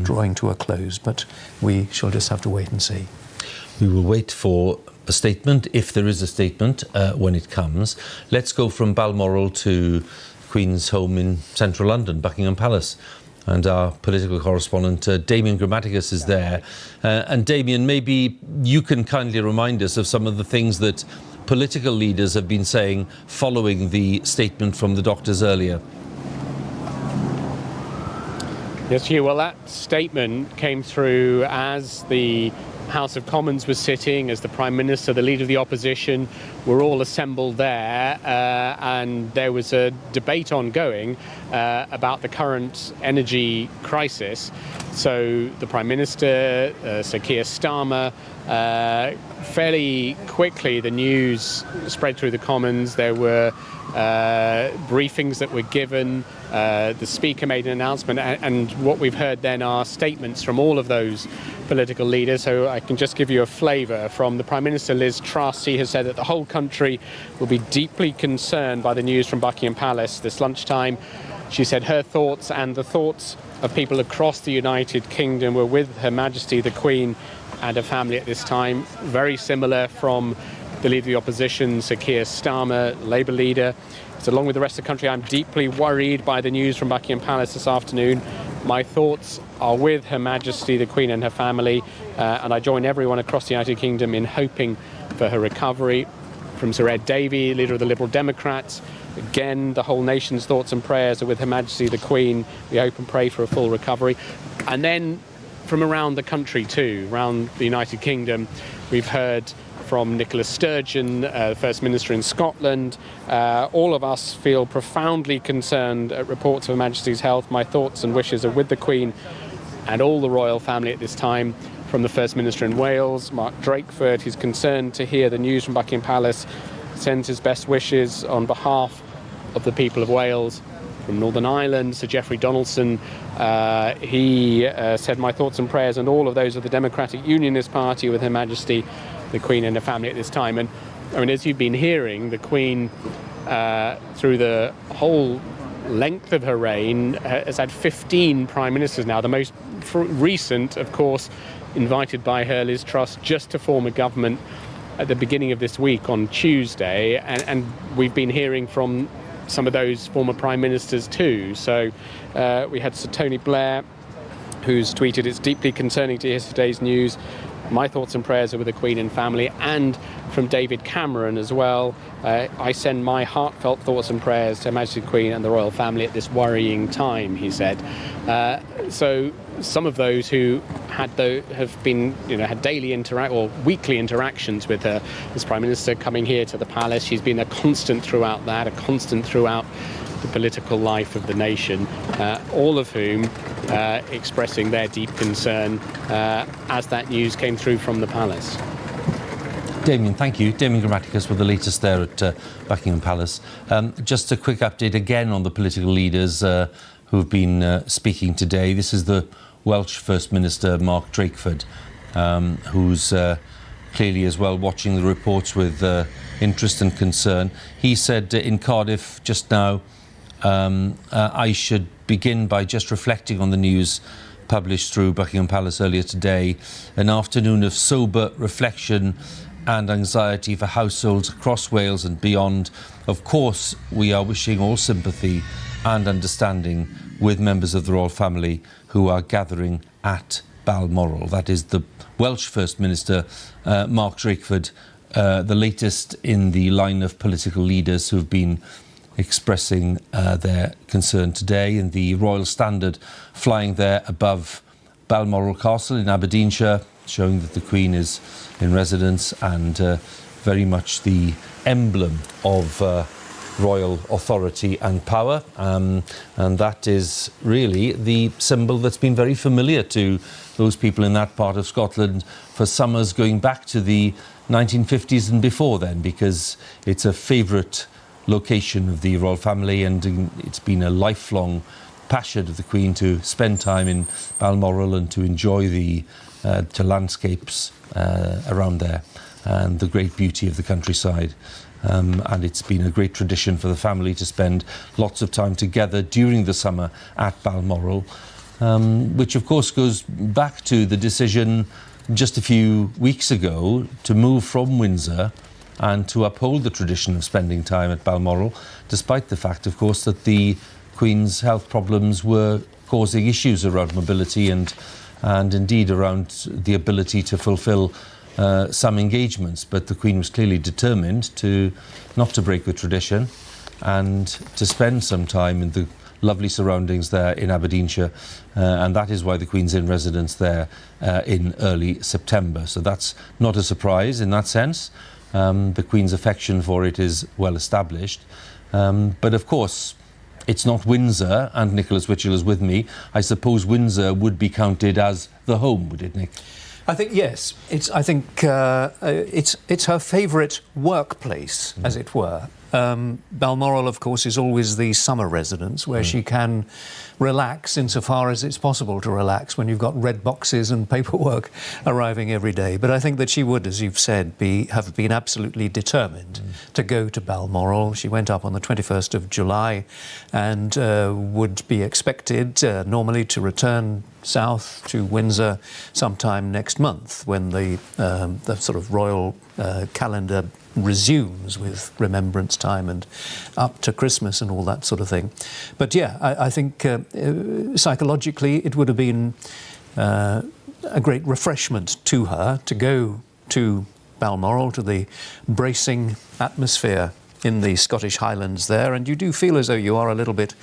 drawing to a close. But we shall just have to wait and see. We will wait for a statement, if there is a statement, when it comes. Let's go from Balmoral to Queen's home in central London, Buckingham Palace. And our political correspondent, Damien Grammaticus, is there. And Damien, maybe you can kindly remind us of some of the things that political leaders have been saying following the statement from the doctors earlier. Yes, Hugh. Well, that statement came through as the House of Commons was sitting, as the Prime Minister, the Leader of the Opposition, were all assembled there, and there was a debate ongoing about the current energy crisis. So the Prime Minister, Sir Keir Starmer, fairly quickly the news spread through the Commons. There were briefings that were given. The Speaker made an announcement, and what we've heard then are statements from all of those political leaders. So I can just give you a flavour from the Prime Minister, Liz Truss. She has said that the whole country will be deeply concerned by the news from Buckingham Palace this lunchtime. She said her thoughts and the thoughts of people across the United Kingdom were with Her Majesty the Queen and her family at this time. Very similar from the Leader of the Opposition, Sir Keir Starmer, Labour leader. So along with the rest of the country, I'm deeply worried by the news from Buckingham Palace this afternoon. My thoughts are with Her Majesty the Queen and her family, and I join everyone across the United Kingdom in hoping for her recovery. From Sir Ed Davey, leader of the Liberal Democrats, again, the whole nation's thoughts and prayers are with Her Majesty the Queen. We hope and pray for a full recovery. And then from around the country too, around the United Kingdom, we've heard from Nicola Sturgeon, the First Minister in Scotland. All of us feel profoundly concerned at reports of Her Majesty's health. My thoughts and wishes are with the Queen and all the royal family at this time. From the First Minister in Wales, Mark Drakeford, he's concerned to hear the news from Buckingham Palace, sends his best wishes on behalf of the people of Wales. From Northern Ireland, Sir Geoffrey Donaldson, he said, my thoughts and prayers and all of those of the Democratic Unionist Party with Her Majesty the Queen and her family at this time. And I mean, as you've been hearing, the Queen, through the whole length of her reign, has had 15 Prime Ministers now. The most recent, of course, invited by her, Liz Truss, just to form a government at the beginning of this week on Tuesday. And we've been hearing from some of those former Prime Ministers too. So we had Sir Tony Blair, who's tweeted, it's deeply concerning to hear today's news. my thoughts and prayers are with the Queen and family, and from David Cameron as well. I send my heartfelt thoughts and prayers to Her Majesty the Queen and the royal family at this worrying time, he said. So some of those who had daily or weekly interactions with her as Prime Minister coming here to the palace. She's been a constant throughout that, a constant throughout the political life of the nation, all of whom expressing their deep concern as that news came through from the palace. Damien, thank you. Damien Grammaticus with the latest there at Buckingham Palace. Just a quick update again on the political leaders who've been speaking today. This is the Welsh First Minister, Mark Drakeford, who's clearly as well watching the reports with interest and concern. He said in Cardiff just now, I should begin by just reflecting on the news published through Buckingham Palace earlier today. An afternoon of sober reflection and anxiety for households across Wales and beyond. Of course, we are wishing all sympathy and understanding with members of the royal family who are gathering at Balmoral. That is the Welsh First Minister, Mark Drakeford, the latest in the line of political leaders who have been expressing their concern today. And the Royal Standard flying there above Balmoral Castle in Aberdeenshire, showing that the Queen is in residence and very much the emblem of royal authority and power. And that is really the symbol that's been very familiar to those people in that part of Scotland for summers going back to the 1950s and before then, because it's a favourite location of the royal family, and it's been a lifelong passion of the Queen to spend time in Balmoral and to enjoy the landscapes around there and the great beauty of the countryside. And it's been a great tradition for the family to spend lots of time together during the summer at Balmoral, which of course goes back to the decision just a few weeks ago to move from Windsor and to uphold the tradition of spending time at Balmoral, despite the fact, of course, that the Queen's health problems were causing issues around mobility and indeed around the ability to fulfil some engagements. But the Queen was clearly determined not to break with tradition and to spend some time in the lovely surroundings there in Aberdeenshire, and that is why the Queen's in residence there in early September. So that's not a surprise in that sense. The Queen's affection for it is well established. But of course, it's not Windsor, and Nicholas Witchell is with me. I suppose Windsor would be counted as the home, would it, Nick? I think yes. It's her favourite workplace, as it were. Balmoral, of course, is always the summer residence where she can relax insofar as it's possible to relax when you've got red boxes and paperwork arriving every day. But I think that she would, as you've said, have been absolutely determined to go to Balmoral. She went up on the 21st of July and would be expected normally to return south to Windsor sometime next month when the sort of royal calendar resumes with Remembrance Time and up to Christmas and all that sort of thing. But yeah, I think psychologically it would have been a great refreshment to her to go to Balmoral, to the bracing atmosphere in the Scottish Highlands there, and you do feel as though you are a little bit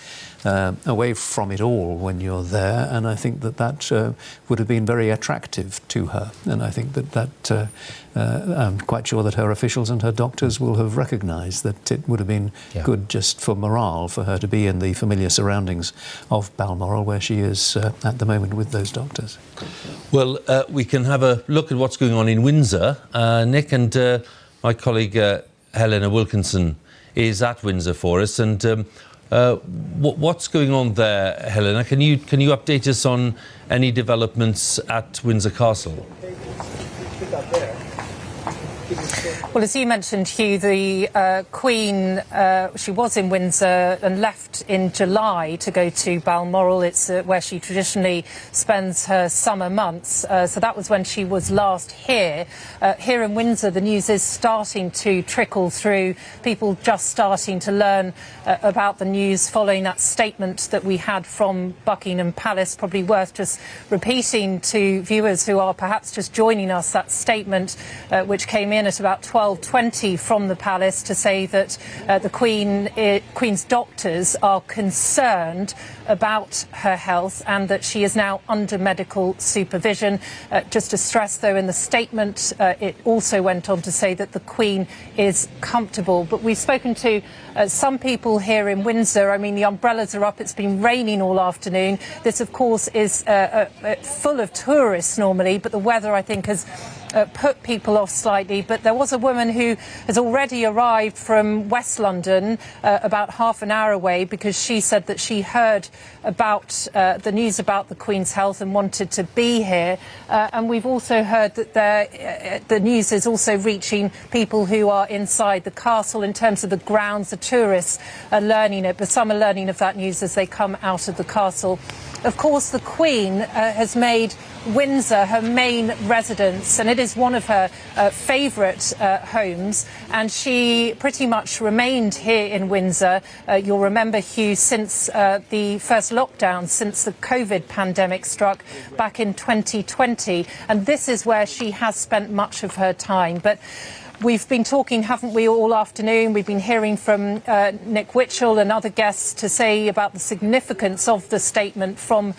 away from it all when you're there, and I think that would have been very attractive to her, and I think that I'm quite sure that her officials and her doctors will have recognised that it would have been good just for morale for her to be in the familiar surroundings of Balmoral, where she is at the moment with those doctors. Well, we can have a look at what's going on in Windsor. Nick, and my colleague Helena Wilkinson is at Windsor for us, and what's going on there, Helena? Can you update us on any developments at Windsor Castle? Well, as you mentioned, Hugh, the Queen, she was in Windsor and left in July to go to Balmoral. It's where she traditionally spends her summer months. So that was when she was last here. Here in Windsor, the news is starting to trickle through. People just starting to learn about the news following that statement that we had from Buckingham Palace. Probably worth just repeating to viewers who are perhaps just joining us that statement which came in at about 12:20 from the palace to say that the Queen's doctors are concerned about her health and that she is now under medical supervision. Just to stress, though, in the statement, it also went on to say that the Queen is comfortable. But we've spoken to some people here in Windsor. I mean, the umbrellas are up. It's been raining all afternoon. This, of course, is full of tourists normally, but the weather, I think, has put people off slightly. But there was a woman who has already arrived from West London, about half an hour away, because she said that she heard about the news about the Queen's health and wanted to be here. And we've also heard that the news is also reaching people who are inside the castle in terms of the grounds. The tourists are learning it, but some are learning of that news as they come out of the castle. Of course, the Queen has made Windsor her main residence, and it is one of her favourite homes, and she pretty much remained here in Windsor. You'll remember, Hugh, since the first lockdown, since the COVID pandemic struck back in 2020, and this is where she has spent much of her time. But we've been talking, haven't we, all afternoon? We've been hearing from Nick Witchell and other guests to say about the significance of the statement from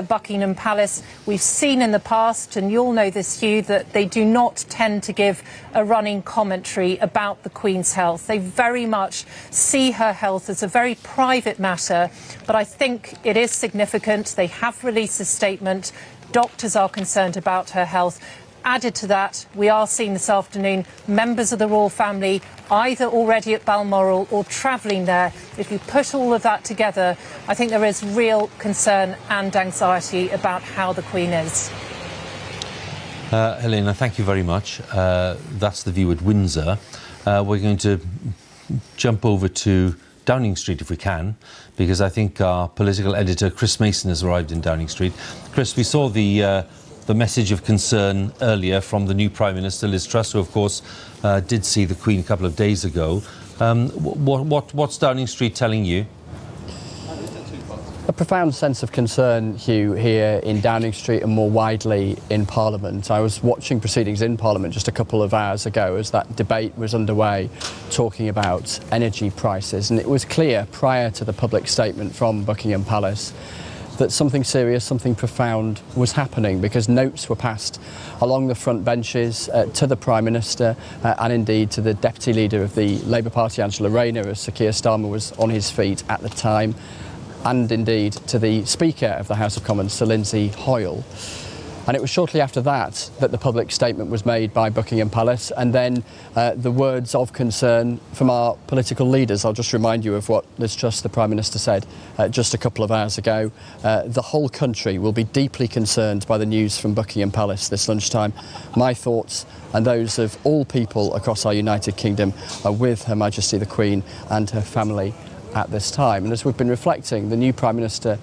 Buckingham Palace. We've seen in the past, and you'll know this, Hugh, that they do not tend to give a running commentary about the Queen's health. They very much see her health as a very private matter, but I think it is significant. They have released a statement. Doctors are concerned about her health. Added to that, we are seeing this afternoon members of the royal family either already at Balmoral or travelling there. If you put all of that together, I think there is real concern and anxiety about how the Queen is. Helena, thank you very much. That's the view at Windsor. We're going to jump over to Downing Street if we can, because I think our political editor Chris Mason has arrived in Downing Street. Chris, we saw the message of concern earlier from the new Prime Minister, Liz Truss, who, of course, did see the Queen a couple of days ago. What's Downing Street telling you? A profound sense of concern, Hugh, here in Downing Street and more widely in Parliament. I was watching proceedings in Parliament just a couple of hours ago as that debate was underway, talking about energy prices. And it was clear prior to the public statement from Buckingham Palace that something serious, something profound was happening, because notes were passed along the front benches to the Prime Minister and indeed to the Deputy Leader of the Labour Party, Angela Rayner, as Sir Keir Starmer was on his feet at the time, and indeed to the Speaker of the House of Commons, Sir Lindsay Hoyle. And it was shortly after that that the public statement was made by Buckingham Palace, and then the words of concern from our political leaders. I'll just remind you of what Liz Truss, the Prime Minister, said just a couple of hours ago. The whole country will be deeply concerned by the news from Buckingham Palace this lunchtime. My thoughts and those of all people across our United Kingdom are with Her Majesty the Queen and her family at this time. And as we've been reflecting, the new Prime Minister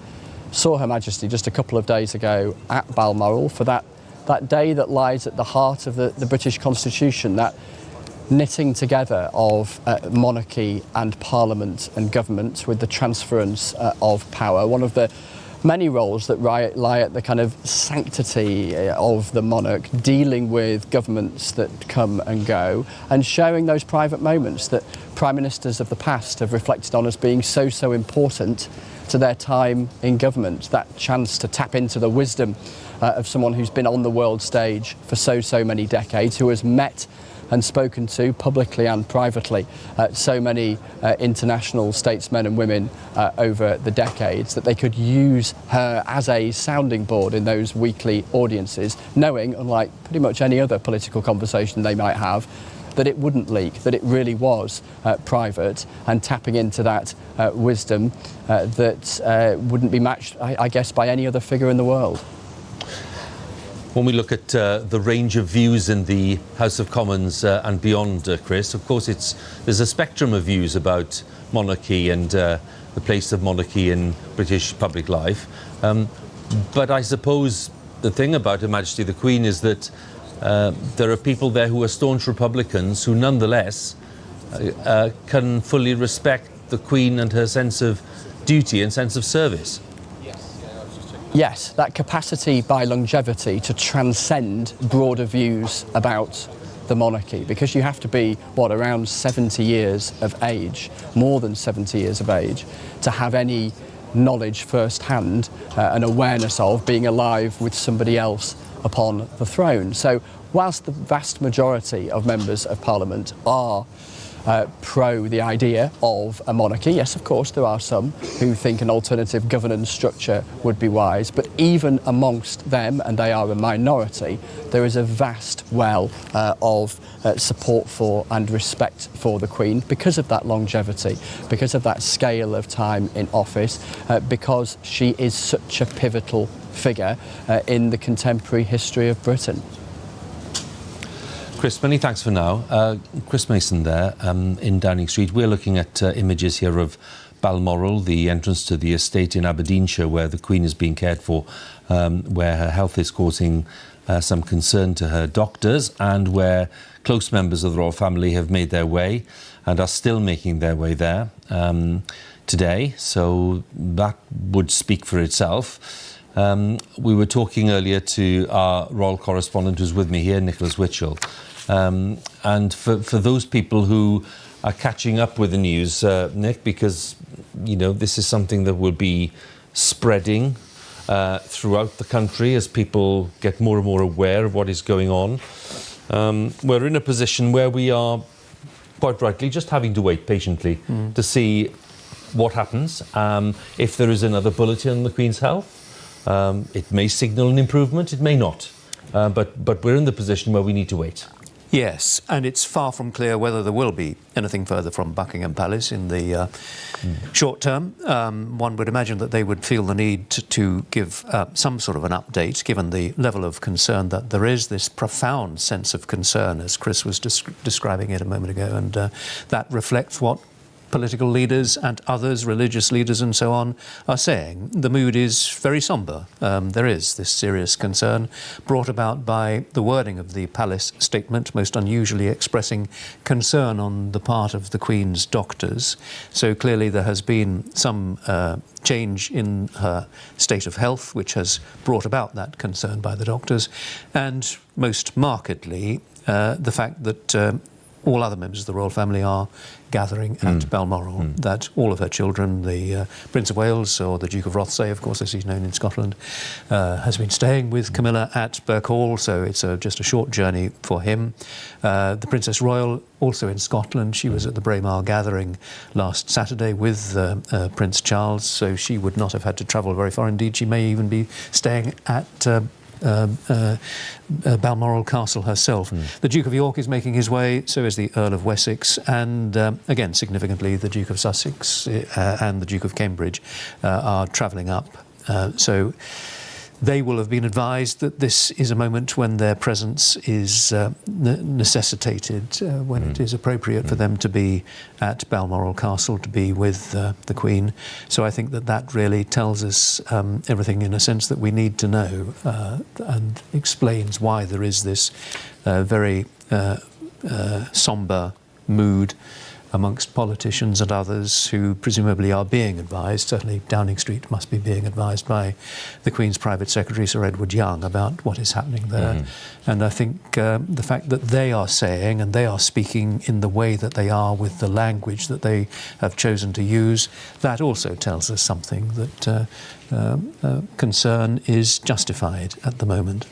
saw Her Majesty just a couple of days ago at Balmoral for that day that lies at the heart of the British Constitution, that knitting together of monarchy and parliament and government with the transference of power. One of the many roles that lie at the kind of sanctity of the monarch, dealing with governments that come and go and sharing those private moments that Prime Ministers of the past have reflected on as being so important to their time in government. That chance to tap into the wisdom of someone who's been on the world stage for so many decades, who has met and spoken to publicly and privately so many international statesmen and women over the decades, that they could use her as a sounding board in those weekly audiences, knowing, unlike pretty much any other political conversation they might have, that it wouldn't leak, that it really was private, and tapping into that wisdom that wouldn't be matched, I guess, by any other figure in the world. When we look at the range of views in the House of Commons and beyond, Chris, of course there's a spectrum of views about monarchy and the place of monarchy in British public life. But I suppose the thing about Her Majesty the Queen is that there are people there who are staunch Republicans who nonetheless can fully respect the Queen and her sense of duty and sense of service. Yes, that capacity by longevity to transcend broader views about the monarchy, because you have to be, around 70 years of age, more than 70 years of age, to have any knowledge firsthand, an awareness of being alive with somebody else upon the throne. So whilst the vast majority of members of Parliament are pro the idea of a monarchy, yes, of course, there are some who think an alternative governance structure would be wise, but even amongst them, and they are a minority, there is a vast well of support for and respect for the Queen because of that longevity, because of that scale of time in office, because she is such a pivotal figure in the contemporary history of Britain. Chris, many thanks for now. Chris Mason there in Downing Street. We're looking at images here of Balmoral, the entrance to the estate in Aberdeenshire where the Queen is being cared for, where her health is causing some concern to her doctors and where close members of the royal family have made their way and are still making their way there today. So that would speak for itself. We were talking earlier to our royal correspondent who's with me here, Nicholas Witchell. And for those people who are catching up with the news, Nick, because, this is something that will be spreading throughout the country as people get more and more aware of what is going on. We're in a position where we are, quite rightly, just having to wait patiently to see what happens. If there is another bulletin on the Queen's health, it may signal an improvement, it may not. But we're in the position where we need to wait. Yes, and it's far from clear whether there will be anything further from Buckingham Palace in the short term. One would imagine that they would feel the need to give some sort of an update, given the level of concern that there is, this profound sense of concern, as Chris was describing it a moment ago, and that reflects what political leaders and others, religious leaders and so on, are saying. The mood is very sombre. There is this serious concern brought about by the wording of the palace statement, most unusually expressing concern on the part of the Queen's doctors. So clearly there has been some change in her state of health, which has brought about that concern by the doctors, and most markedly the fact that all other members of the royal family are gathering at Balmoral, that all of her children, the Prince of Wales, or the Duke of Rothesay, of course, as he's known in Scotland, has been staying with Camilla at Birk Hall, so it's just a short journey for him. The Princess Royal, also in Scotland, she was at the Braemar gathering last Saturday with Prince Charles, so she would not have had to travel very far. Indeed, she may even be staying at Balmoral Castle herself. The Duke of York is making his way, so is the Earl of Wessex, and again, significantly, the Duke of Sussex and the Duke of Cambridge are travelling up. So they will have been advised that this is a moment when their presence is necessitated, when it is appropriate for them to be at Balmoral Castle, to be with the Queen. So I think that really tells us everything in a sense that we need to know, and explains why there is this very sombre mood amongst politicians and others who presumably are being advised. Certainly Downing Street must be being advised by the Queen's Private Secretary, Sir Edward Young, about what is happening there. And I think the fact that they are saying and they are speaking in the way that they are, with the language that they have chosen to use, that also tells us something, that concern is justified at the moment.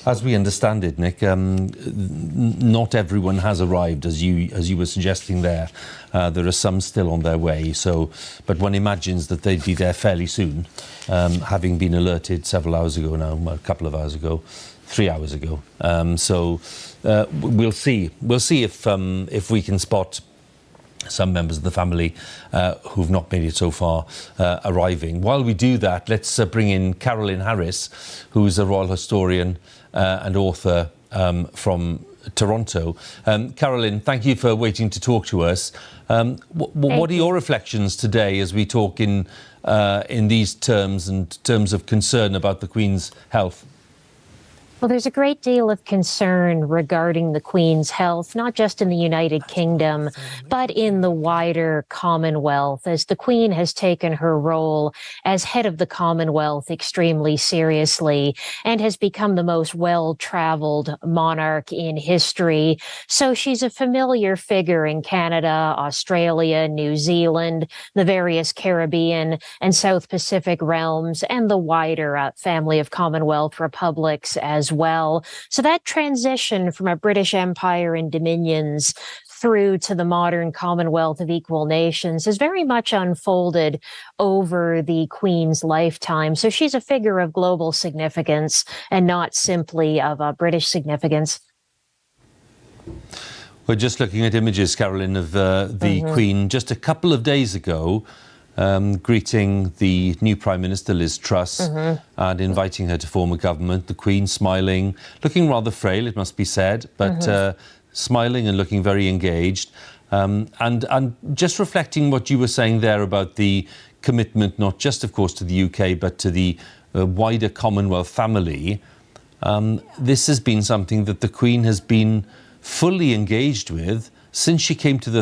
As we understand it, Nick, not everyone has arrived, as you were suggesting there. There are some still on their way. So, but one imagines that they'd be there fairly soon, having been alerted several hours ago now, a couple of hours ago, 3 hours ago. So we'll see. We'll see if we can spot some members of the family who've not made it so far arriving. While we do that, let's bring in Carolyn Harris, who's a royal historian and author from Toronto. Carolyn, thank you for waiting to talk to us. What are your reflections today as we talk in these terms and terms of concern about the Queen's health? Well, there's a great deal of concern regarding the Queen's health, not just in the United Kingdom, but in the wider Commonwealth, as the Queen has taken her role as head of the Commonwealth extremely seriously and has become the most well-traveled monarch in history. So she's a familiar figure in Canada, Australia, New Zealand, the various Caribbean and South Pacific realms, and the wider family of Commonwealth republics as well. So that transition from a British Empire and dominions through to the modern Commonwealth of equal nations has very much unfolded over the Queen's lifetime. So she's a figure of global significance and not simply of a British significance. We're just looking at images, Carolyn, of the Queen just a couple of days ago, greeting the new Prime Minister, Liz Truss, and inviting her to form a government. The Queen smiling, looking rather frail, it must be said, but smiling and looking very engaged. And just reflecting what you were saying there about the commitment, not just, of course, to the UK, but to the wider Commonwealth family, this has been something that the Queen has been fully engaged with since she came to the